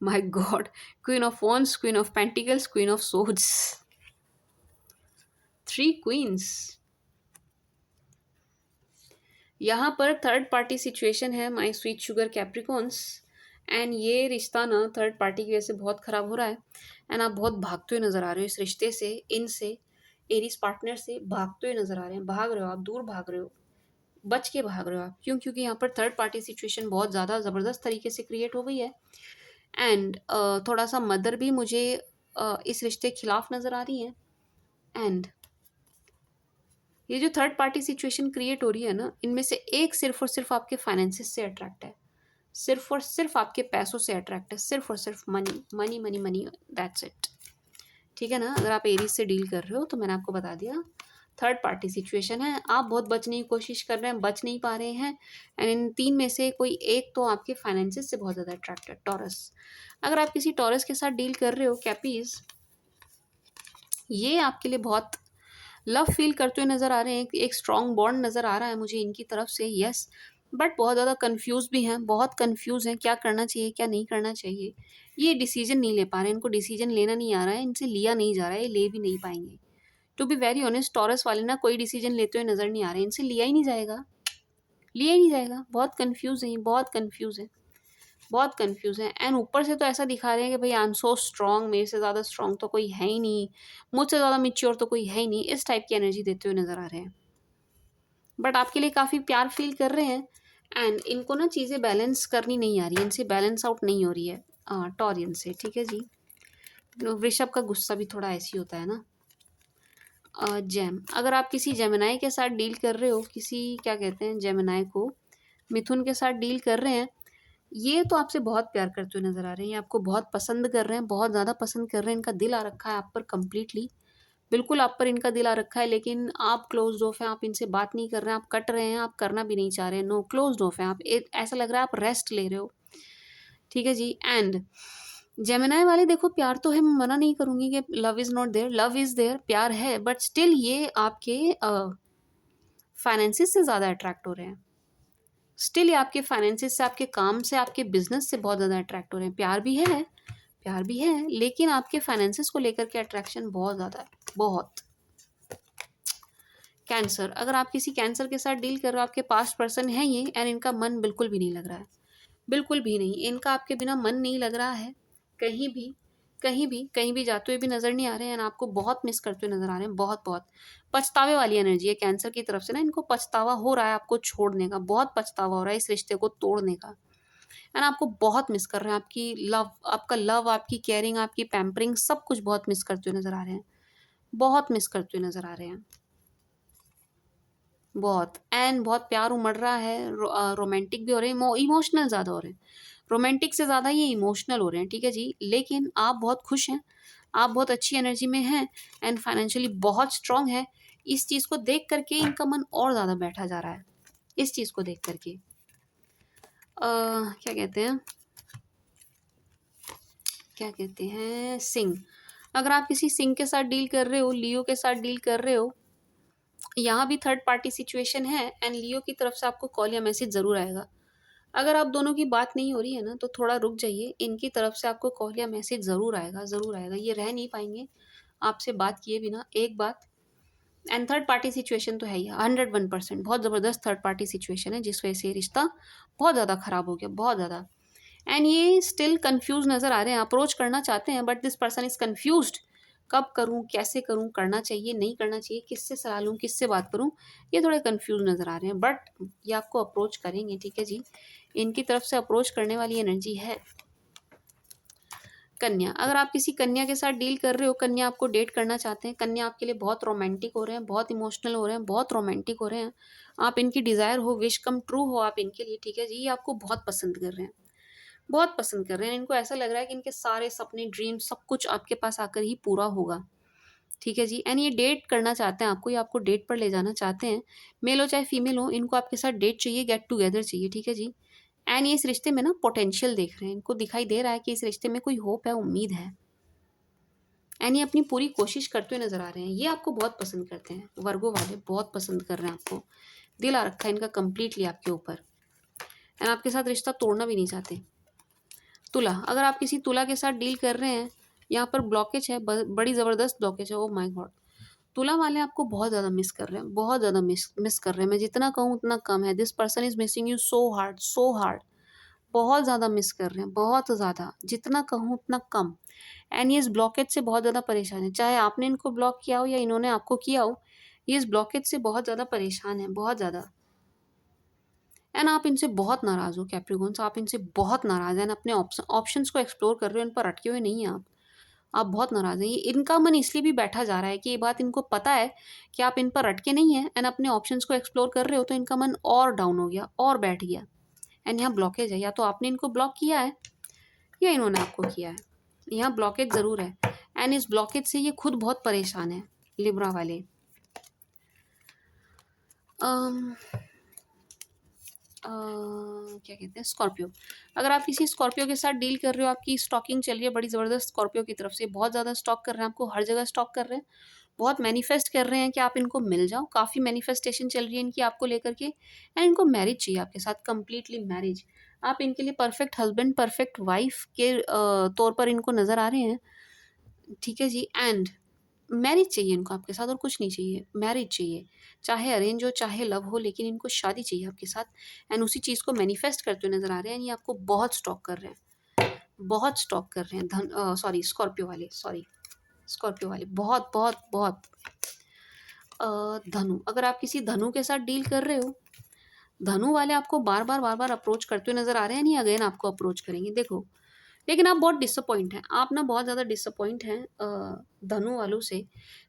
My God, queen of wands, queen of pentacles, queen of swords, 3 queens. यहाँ पर थर्ड पार्टी सिचुएशन है my sweet sugar Capricorns. And ये रिश्ता ना थर्ड पार्टी की वजह से बहुत ख़राब हो रहा है। एंड आप बहुत भागते हुए नज़र आ रहे हो इस रिश्ते से, इनसे, एरीज पार्टनर से भागते हुए नज़र आ रहे हैं। भाग रहे हो आप, दूर भाग रहे हो, बच के भाग रहे हो आप। क्यों? क्योंकि यहाँ पर थर्ड पार्टी सिचुएशन बहुत ज़्यादा ज़बरदस्त तरीके से क्रिएट हो गई है। एंड थोड़ा सा मदर भी मुझे इस रिश्ते के खिलाफ नज़र आ रही है। एंड ये जो थर्ड पार्टी सिचुएशन क्रिएट हो रही है ना, इनमें से एक सिर्फ और सिर्फ आपके फाइनेंसिस से अट्रैक्ट है, सिर्फ और सिर्फ आपके पैसों से अट्रैक्ट है, सिर्फ और सिर्फ money money money money, that's it. ठीक है ना? अगर आप एरीज से डील कर रहे हो तो मैंने आपको बता दिया थर्ड पार्टी सिचुएशन है। आप बहुत बचने की कोशिश कर रहे हैं, बच नहीं पा रहे हैं। एंड इन 3 में से कोई एक तो आपके फाइनेंसिस से बहुत ज़्यादा अट्रैक्टेड, टॉरस। अगर आप किसी टॉरस के साथ डील कर रहे हो कैपीज, ये आपके लिए बहुत लव फील करते हुए नज़र आ रहे हैं, एक स्ट्रॉन्ग बॉन्ड नज़र आ रहा है मुझे इनकी तरफ से, यस। बट बहुत ज़्यादा कंफ्यूज भी हैं, बहुत कंफ्यूज हैं, क्या करना चाहिए क्या नहीं करना चाहिए। ये डिसीजन नहीं ले पा रहे हैं, इनको डिसीजन लेना नहीं आ रहा है, इनसे लिया नहीं जा रहा है, ये ले भी नहीं पाएंगे। To be very honest, Taurus वाले ना कोई डिसीजन लेते हुए नज़र नहीं आ रहे, इनसे लिया ही नहीं जाएगा, लिया ही नहीं जाएगा। बहुत कन्फ्यूज़ हैं, बहुत कन्फ्यूज़ हैं, बहुत कन्फ्यूज़ हैं। एंड ऊपर से तो ऐसा दिखा रहे हैं कि भाई आई एम सो स्ट्रॉन्ग, मेरे से ज़्यादा स्ट्रॉन्ग तो कोई है ही नहीं, मुझसे ज़्यादा मेच्योर तो कोई है ही नहीं, इस टाइप की एनर्जी देते हुए नज़र आ रहे हैं। बट आपके लिए काफ़ी प्यार फील कर रहे हैं। एंड इनको ना चीज़ें बैलेंस करनी नहीं आ रही है, इनसे बैलेंस आउट नहीं हो रही है टॉरियन से, ठीक है जी। वृषभ का गुस्सा भी थोड़ा ऐसी होता है ना। जेम, अगर आप किसी जेमिनाई के साथ डील कर रहे हो, किसी क्या कहते हैं जेमिनाई को मिथुन के साथ डील कर रहे हैं, ये तो आपसे बहुत प्यार करते हुए नजर आ रहे हैं, ये आपको बहुत पसंद कर रहे हैं, बहुत ज़्यादा पसंद कर रहे हैं, इनका दिल आ रखा है आप पर कम्प्लीटली, बिल्कुल आप पर इनका दिल आ रखा है, लेकिन आप क्लोज ऑफ हैं, आप इनसे बात नहीं कर रहे हैं, आप कट रहे हैं, आप करना भी नहीं चाह रहे हैं, नो क्लोज ऑफ हैं आप, ऐसा लग रहा है आप रेस्ट ले रहे हो, ठीक है जी। एंड जेमिनाई वाले देखो, प्यार तो है, मैं मना नहीं करूंगी कि love is not there, love is there, प्यार है, बट स्टिल ये आपके फाइनेंसिस से ज़्यादा अट्रैक्ट हो रहे हैं, स्टिल ये आपके फाइनेंसिस से, आपके काम से, आपके बिजनेस से बहुत ज़्यादा अट्रैक्ट हो रहे हैं। प्यार भी है, प्यार भी है, लेकिन आपके फाइनेंसिस को लेकर के अट्रैक्शन बहुत ज़्यादा है, बहुत। कैंसर, अगर आप किसी कैंसर के साथ डील कर रहे हो, आपके पास्ट पर्सन है ये, एंड इनका मन बिल्कुल भी नहीं लग रहा है, बिल्कुल भी नहीं, इनका आपके बिना मन नहीं लग रहा है, कहीं भी, कहीं भी जाते हुए भी नज़र नहीं आ रहे हैं, एंड आपको बहुत मिस करते हुए नज़र आ रहे हैं, बहुत बहुत पछतावे वाली एनर्जी है कैंसर की तरफ से ना, इनको पछतावा हो रहा है आपको छोड़ने का, बहुत पछतावा हो रहा है इस रिश्ते को तोड़ने का, एंड आपको बहुत मिस कर रहे हैं, आपकी लव, आपका लव, आपकी केयरिंग, आपकी पैम्परिंग, सब कुछ बहुत मिस करते हुए नज़र आ रहे हैं, बहुत मिस करते हुए नज़र आ रहे हैं, बहुत। एंड बहुत प्यार उमड़ रहा है, रोमांटिक भी हो रहे हैं, इमोशनल ज़्यादा हो रहे हैं, रोमांटिक से ज़्यादा ये इमोशनल हो रहे हैं, ठीक है जी। लेकिन आप बहुत खुश हैं, आप बहुत अच्छी एनर्जी में हैं, एंड फाइनेंशियली बहुत स्ट्रांग है, इस चीज़ को देख करके इनका मन और ज़्यादा बैठा जा रहा है, इस चीज़ को देख करके। क्या कहते हैं, क्या कहते हैं, सिंह, अगर आप किसी सिंह के साथ डील कर रहे हो, लियो के साथ डील कर रहे हो, यहाँ भी थर्ड पार्टी सिचुएशन है, एंड लियो की तरफ से आपको कॉल या मैसेज ज़रूर आएगा। अगर आप दोनों की बात नहीं हो रही है ना, तो थोड़ा रुक जाइए, इनकी तरफ से आपको कॉल या मैसेज ज़रूर आएगा, ज़रूर आएगा, ये रह नहीं पाएंगे आपसे बात किए बिना, एक बात। एंड थर्ड पार्टी सिचुएशन तो है ही, 101%, बहुत ज़बरदस्त थर्ड पार्टी सिचुएशन है, जिस वजह से ये रिश्ता बहुत ज़्यादा ख़राब हो गया, बहुत ज़्यादा। एंड ये स्टिल कंफ्यूज नज़र आ रहे हैं, अप्रोच करना चाहते हैं, but this person is confused, कब करूँ, कैसे करूँ, करना चाहिए, नहीं करना चाहिए, किससे सलाह लूँ, किससे बात करूँ, ये थोड़े कंफ्यूज नज़र आ रहे हैं, बट ये आपको अप्रोच करेंगे, ठीक है जी, इनकी तरफ से अप्रोच करने वाली एनर्जी है। कन्या, अगर आप किसी कन्या के साथ डील कर रहे हो, कन्या आपको डेट करना चाहते हैं, कन्या आपके लिए बहुत रोमांटिक हो रहे हैं, बहुत इमोशनल हो रहे हैं, बहुत रोमांटिक हो रहे हैं, आप इनकी डिज़ायर हो, विश कम ट्रू हो आप इनके लिए, ठीक है जी, ये आपको बहुत पसंद कर रहे हैं, बहुत पसंद कर रहे हैं, इनको ऐसा लग रहा है कि इनके सारे सपने, ड्रीम, सब कुछ आपके पास आकर ही पूरा होगा, ठीक है जी। एंड ये डेट करना चाहते हैं आपको, ये आपको डेट पर ले जाना चाहते हैं, मेल हो चाहे फीमेल हो, इनको आपके साथ डेट चाहिए, गेट टुगेदर चाहिए, ठीक है जी। एंड ये इस रिश्ते में ना पोटेंशियल देख रहे हैं, इनको दिखाई दे रहा है कि इस रिश्ते में कोई होप है, उम्मीद है, एंड ये अपनी पूरी कोशिश करते हुए नजर आ रहे हैं, ये आपको बहुत पसंद करते हैं, वर्गो वाले बहुत पसंद कर रहे हैं आपको, दिल आ रखा है इनका कम्प्लीटली आपके ऊपर, एंड आपके साथ रिश्ता तोड़ना भी नहीं चाहते। तुला, अगर आप किसी तुला के साथ डील कर रहे हैं, यहाँ पर ब्लॉकेज है, बड़ी ज़बरदस्त ब्लॉकेज है, ओ माय गॉड, तुला वाले आपको बहुत ज़्यादा मिस कर रहे हैं, बहुत ज़्यादा मिस कर रहे हैं, मैं जितना कहूँ उतना कम है, this person is missing you so hard, so hard, बहुत ज़्यादा मिस कर रहे हैं, बहुत ज़्यादा, जितना कहूँ उतना कम। एंड ये इस ब्लॉकेज से बहुत ज़्यादा परेशान है, चाहे आपने इनको ब्लॉक किया हो या इन्होंने आपको किया हो, ये इस ब्लॉकेज से बहुत ज़्यादा परेशान है, बहुत ज़्यादा। एंड आप इनसे बहुत नाराज़ हो कैप्रिकॉन्स, आप इनसे बहुत नाराज़ हैं, अपने ऑप्शंस को एक्सप्लोर कर रहे हो, इन पर अटके हुए नहीं हैं आप बहुत नाराज़ हैं, ये इनका मन इसलिए भी बैठा जा रहा है कि ये बात इनको पता है कि आप इन पर अटके नहीं हैं, एंड अपने ऑप्शंस को एक्सप्लोर कर रहे हो, तो इनका मन और डाउन हो गया, और बैठ गया, एंड यहाँ ब्लॉकेज है, या तो आपने इनको ब्लॉक किया है या इन्होंने आपको किया है, यहाँ ब्लॉकेज ज़रूर है, एंड इस ब्लॉकेज से ये खुद बहुत परेशान है, लिब्रा वाले। क्या कहते हैं, स्कॉर्पियो, अगर आप किसी स्कॉर्पियो के साथ डील कर रहे हो, आपकी स्टॉकिंग चल रही है बड़ी ज़बरदस्त स्कॉर्पियो की तरफ से, बहुत ज़्यादा स्टॉक कर रहे हैं आपको, हर जगह स्टॉक कर रहे हैं, बहुत मैनिफेस्ट कर रहे हैं कि आप इनको मिल जाओ, काफ़ी मैनिफेस्टेशन चल रही है इनकी आपको लेकर के, एंड इनको मैरिज चाहिए आपके साथ, कम्प्लीटली मैरिज, आप इनके लिए परफेक्ट हस्बैंड, परफेक्ट वाइफ के तौर पर इनको नज़र आ रहे हैं, ठीक है जी। एंड मैरिज चाहिए इनको आपके साथ, और कुछ नहीं चाहिए, मैरिज चाहिए, चाहे अरेंज हो चाहे लव हो, लेकिन इनको शादी चाहिए आपके साथ, एंड उसी चीज़ को मैनिफेस्ट करते हुए नज़र आ रहे हैं, ये आपको बहुत स्टॉक कर रहे हैं, बहुत स्टॉक कर रहे हैं, सॉरी स्कॉर्पियो वाले, सॉरी स्कॉर्पियो वाले, बहुत बहुत बहुत। धनु, अगर आप किसी धनु के साथ डील कर रहे हो, धनु वाले आपको बार बार अप्रोच करते हुए नज़र आ रहे हैं, नहीं अगेन आपको अप्रोच करेंगे, देखो लेकिन आप बहुत डिसअपॉइंट हैं, आप ना बहुत ज़्यादा डिसअपॉइंट हैं धनु वालों से,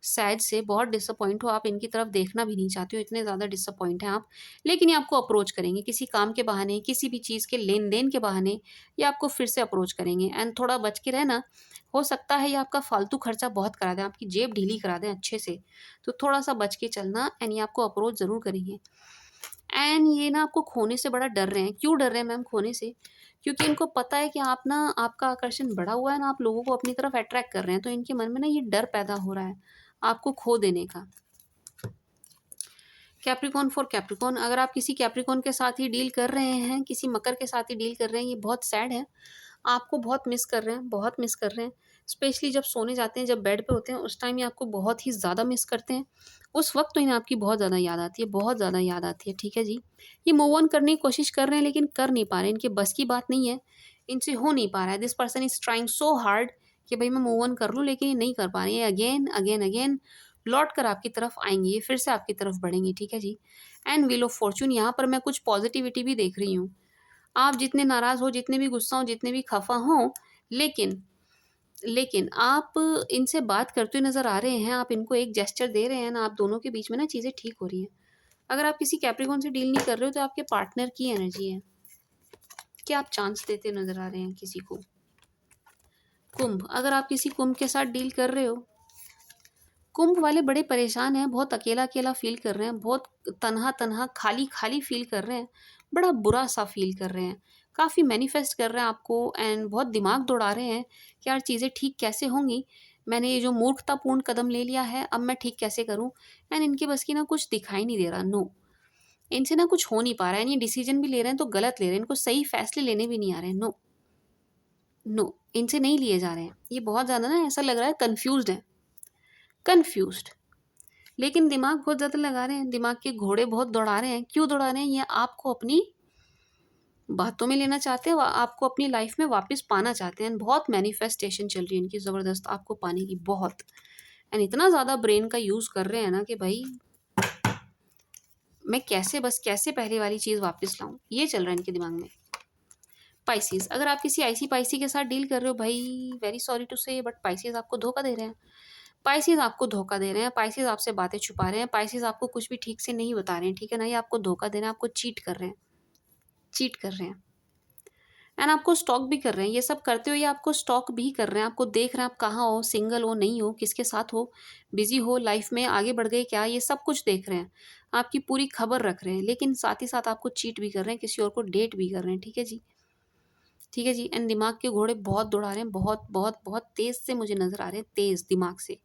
सैड से बहुत डिसअपॉइंट हो, आप इनकी तरफ देखना भी नहीं चाहते हो, इतने ज़्यादा डिसअपॉइंट हैं आप। लेकिन ये आपको अप्रोच करेंगे किसी काम के बहाने, किसी भी चीज़ के लेन-देन के बहाने, ये आपको फिर से अप्रोच करेंगे एंड थोड़ा बच के रहना, हो सकता है ये आपका फालतू खर्चा बहुत करा दें, आपकी जेब ढीली करा दें अच्छे से, तो थोड़ा-सा बच के चलना एंड ये आपको अप्रोच ज़रूर करेंगे। एंड ये ना आपको खोने से बड़ा डर रहे हैं। क्यों डर रहे हैं मैम खोने से? क्योंकि इनको पता है कि आप ना आपका आकर्षण बढ़ा हुआ है ना, आप लोगों को अपनी तरफ अट्रैक्ट कर रहे हैं, तो इनके मन में ना ये डर पैदा हो रहा है आपको खो देने का। कैप्रिकॉर्न फॉर कैप्रिकॉर्न, अगर आप किसी कैप्रिकॉर्न के साथ ही डील कर रहे हैं, किसी मकर के साथ ही डील कर रहे हैं, ये बहुत सैड है। आपको बहुत मिस कर रहे हैं, बहुत मिस कर रहे हैं। स्पेशली जब सोने जाते हैं, जब बेड पे होते हैं, उस टाइम ये आपको बहुत ही ज़्यादा मिस करते हैं। उस वक़्त तो इन्हें आपकी बहुत ज़्यादा याद आती है, बहुत ज़्यादा याद आती है, ठीक है जी। ये मूव ऑन करने की कोशिश कर रहे हैं लेकिन कर नहीं पा रहे हैं, इनके बस की बात नहीं है, इनसे हो नहीं पा रहा है। This person is trying so hard कि भई मैं मूव ऑन कर लूँ, लेकिन ये नहीं कर पा रहे हैं। अगेन, अगेन, अगेन लौट कर आपकी तरफ आएँगे, ये फिर से आपकी तरफ बढ़ेंगे, ठीक है जी। एंड व्हील ऑफ फॉर्च्यून, यहाँ पर मैं कुछ पॉज़िटिविटी भी देख रही हूँ। आप जितने नाराज़ हो, जितने भी गुस्सा हो, जितने भी खफ़ा हों, लेकिन लेकिन आप इनसे बात करते हुए नज़र आ रहे हैं, आप इनको एक जेस्चर दे रहे हैं ना, आप दोनों के बीच में ना चीज़ें ठीक हो रही हैं। अगर आप किसी कैप्रिकॉर्न से डील नहीं कर रहे हो, तो आपके पार्टनर की एनर्जी है कि आप चांस देते नज़र आ रहे हैं किसी को। कुंभ, अगर आप किसी कुंभ के साथ डील कर रहे हो, कुंभ वाले बड़े परेशान हैं, बहुत अकेला-अकेला फ़ील कर रहे हैं, बहुत तन्हा-तन्हा, खाली-खाली फ़ील कर रहे हैं, बड़ा बुरा-सा फ़ील कर रहे हैं। काफ़ी मैनिफेस्ट कर रहे हैं आपको एंड बहुत दिमाग दौड़ा रहे हैं कि यार चीज़ें ठीक कैसे होंगी? मैंने ये जो मूर्खतापूर्ण कदम ले लिया है, अब मैं ठीक कैसे करूँ? एंड इनके बस की ना कुछ दिखाई नहीं दे रहा, नो। इनसे ना कुछ हो नहीं पा रहा है, ये डिसीज़न भी ले रहे हैं तो गलत ले रहे हैं, इनको सही फ़ैसले लेने भी नहीं आ रहे हैं, नो, नो, इनसे नहीं लिए जा रहे हैं। ये बहुत ज़्यादा ना ऐसा लग रहा है कन्फ्यूज़्ड हैं, कन्फ्यूज़्ड। लेकिन दिमाग बहुत ज़्यादा लगा रहे हैं, दिमाग के घोड़े बहुत दौड़ा रहे हैं। क्यों दौड़ा रहे हैं? ये आपको अपनी बातों में लेना चाहते हैं, आपको अपनी लाइफ में वापस पाना चाहते हैं। बहुत मैनिफेस्टेशन चल रही है इनकी ज़बरदस्त आपको पाने की, बहुत। एंड इतना ज़्यादा ब्रेन का यूज़ कर रहे हैं ना कि भाई मैं कैसे, बस कैसे पहले वाली चीज़ वापस लाऊँ, ये चल रहा है इनके दिमाग में। पाइसेस, अगर आप किसी आईसी पाइसी के साथ डील कर रहे हो, भाई वेरी सॉरी टू से बट पाइसेस आपको धोखा दे रहे हैं। पाइसेस आपको धोखा दे रहे हैं, पाइसेस आपसे बातें छुपा रहे हैं, पाइसेस आपको कुछ भी ठीक से नहीं बता रहे हैं, ठीक है ना? ये आपको धोखा दे रहे हैं, आपको चीट कर रहे हैं, चीट कर रहे हैं। एंड आपको स्टॉक भी कर रहे हैं, ये सब करते हुए ये आपको स्टॉक भी कर रहे हैं, आपको देख रहे हैं आप कहाँ हो, सिंगल हो, नहीं हो, किसके साथ हो, बिज़ी हो, लाइफ में आगे बढ़ गए क्या, ये सब कुछ देख रहे हैं। आपकी पूरी खबर रख रहे हैं, लेकिन साथ ही साथ आपको चीट भी कर रहे हैं, किसी और को डेट भी कर रहे हैं, ठीक है जी? ठीक है जी। एंड दिमाग के घोड़े बहुत दौड़ा रहे हैं, बहुत, बहुत, बहुत तेज़ से मुझे नज़र आ रहे हैं, तेज़ दिमाग से।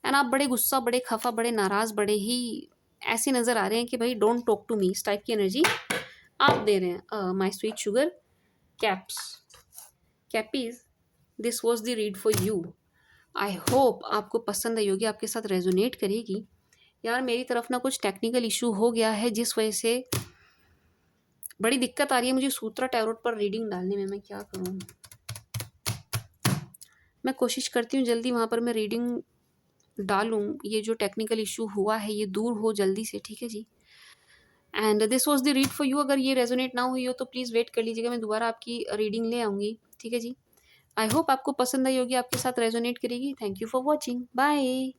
एंड आप बड़े गुस्सा, बड़े खफ़ा, बड़े नाराज़, बड़े ही ऐसे नज़र आ रहे हैं कि भाई डोंट टॉक टू मी, इस टाइप की एनर्जी आप दे रहे हैं। My sweet sugar Caps, Cappies, this was the read for you. I hope आपको पसंद आई होगी, आपके साथ रेज़ोनेट करेगी। यार मेरी तरफ ना कुछ टेक्निकल इश्यू हो गया है, जिस वजह से बड़ी दिक्कत आ रही है मुझे सूत्रा टैरोट पर रीडिंग डालने में, मैं क्या करूँ? मैं कोशिश करती हूँ जल्दी वहाँ पर मैं रीडिंग डालूँ, ये जो टेक्निकल इश्यू हुआ है ये दूर हो जल्दी से, ठीक है जी। And this was the read for you, अगर ये रेज़ोनेट ना हुई हो तो प्लीज़ वेट कर लीजिएगा, मैं दोबारा आपकी रीडिंग ले आऊँगी, ठीक है जी। आई होप आपको पसंद आई होगी, आपके साथ रेज़ोनेट करेगी। Thank you for watching, bye.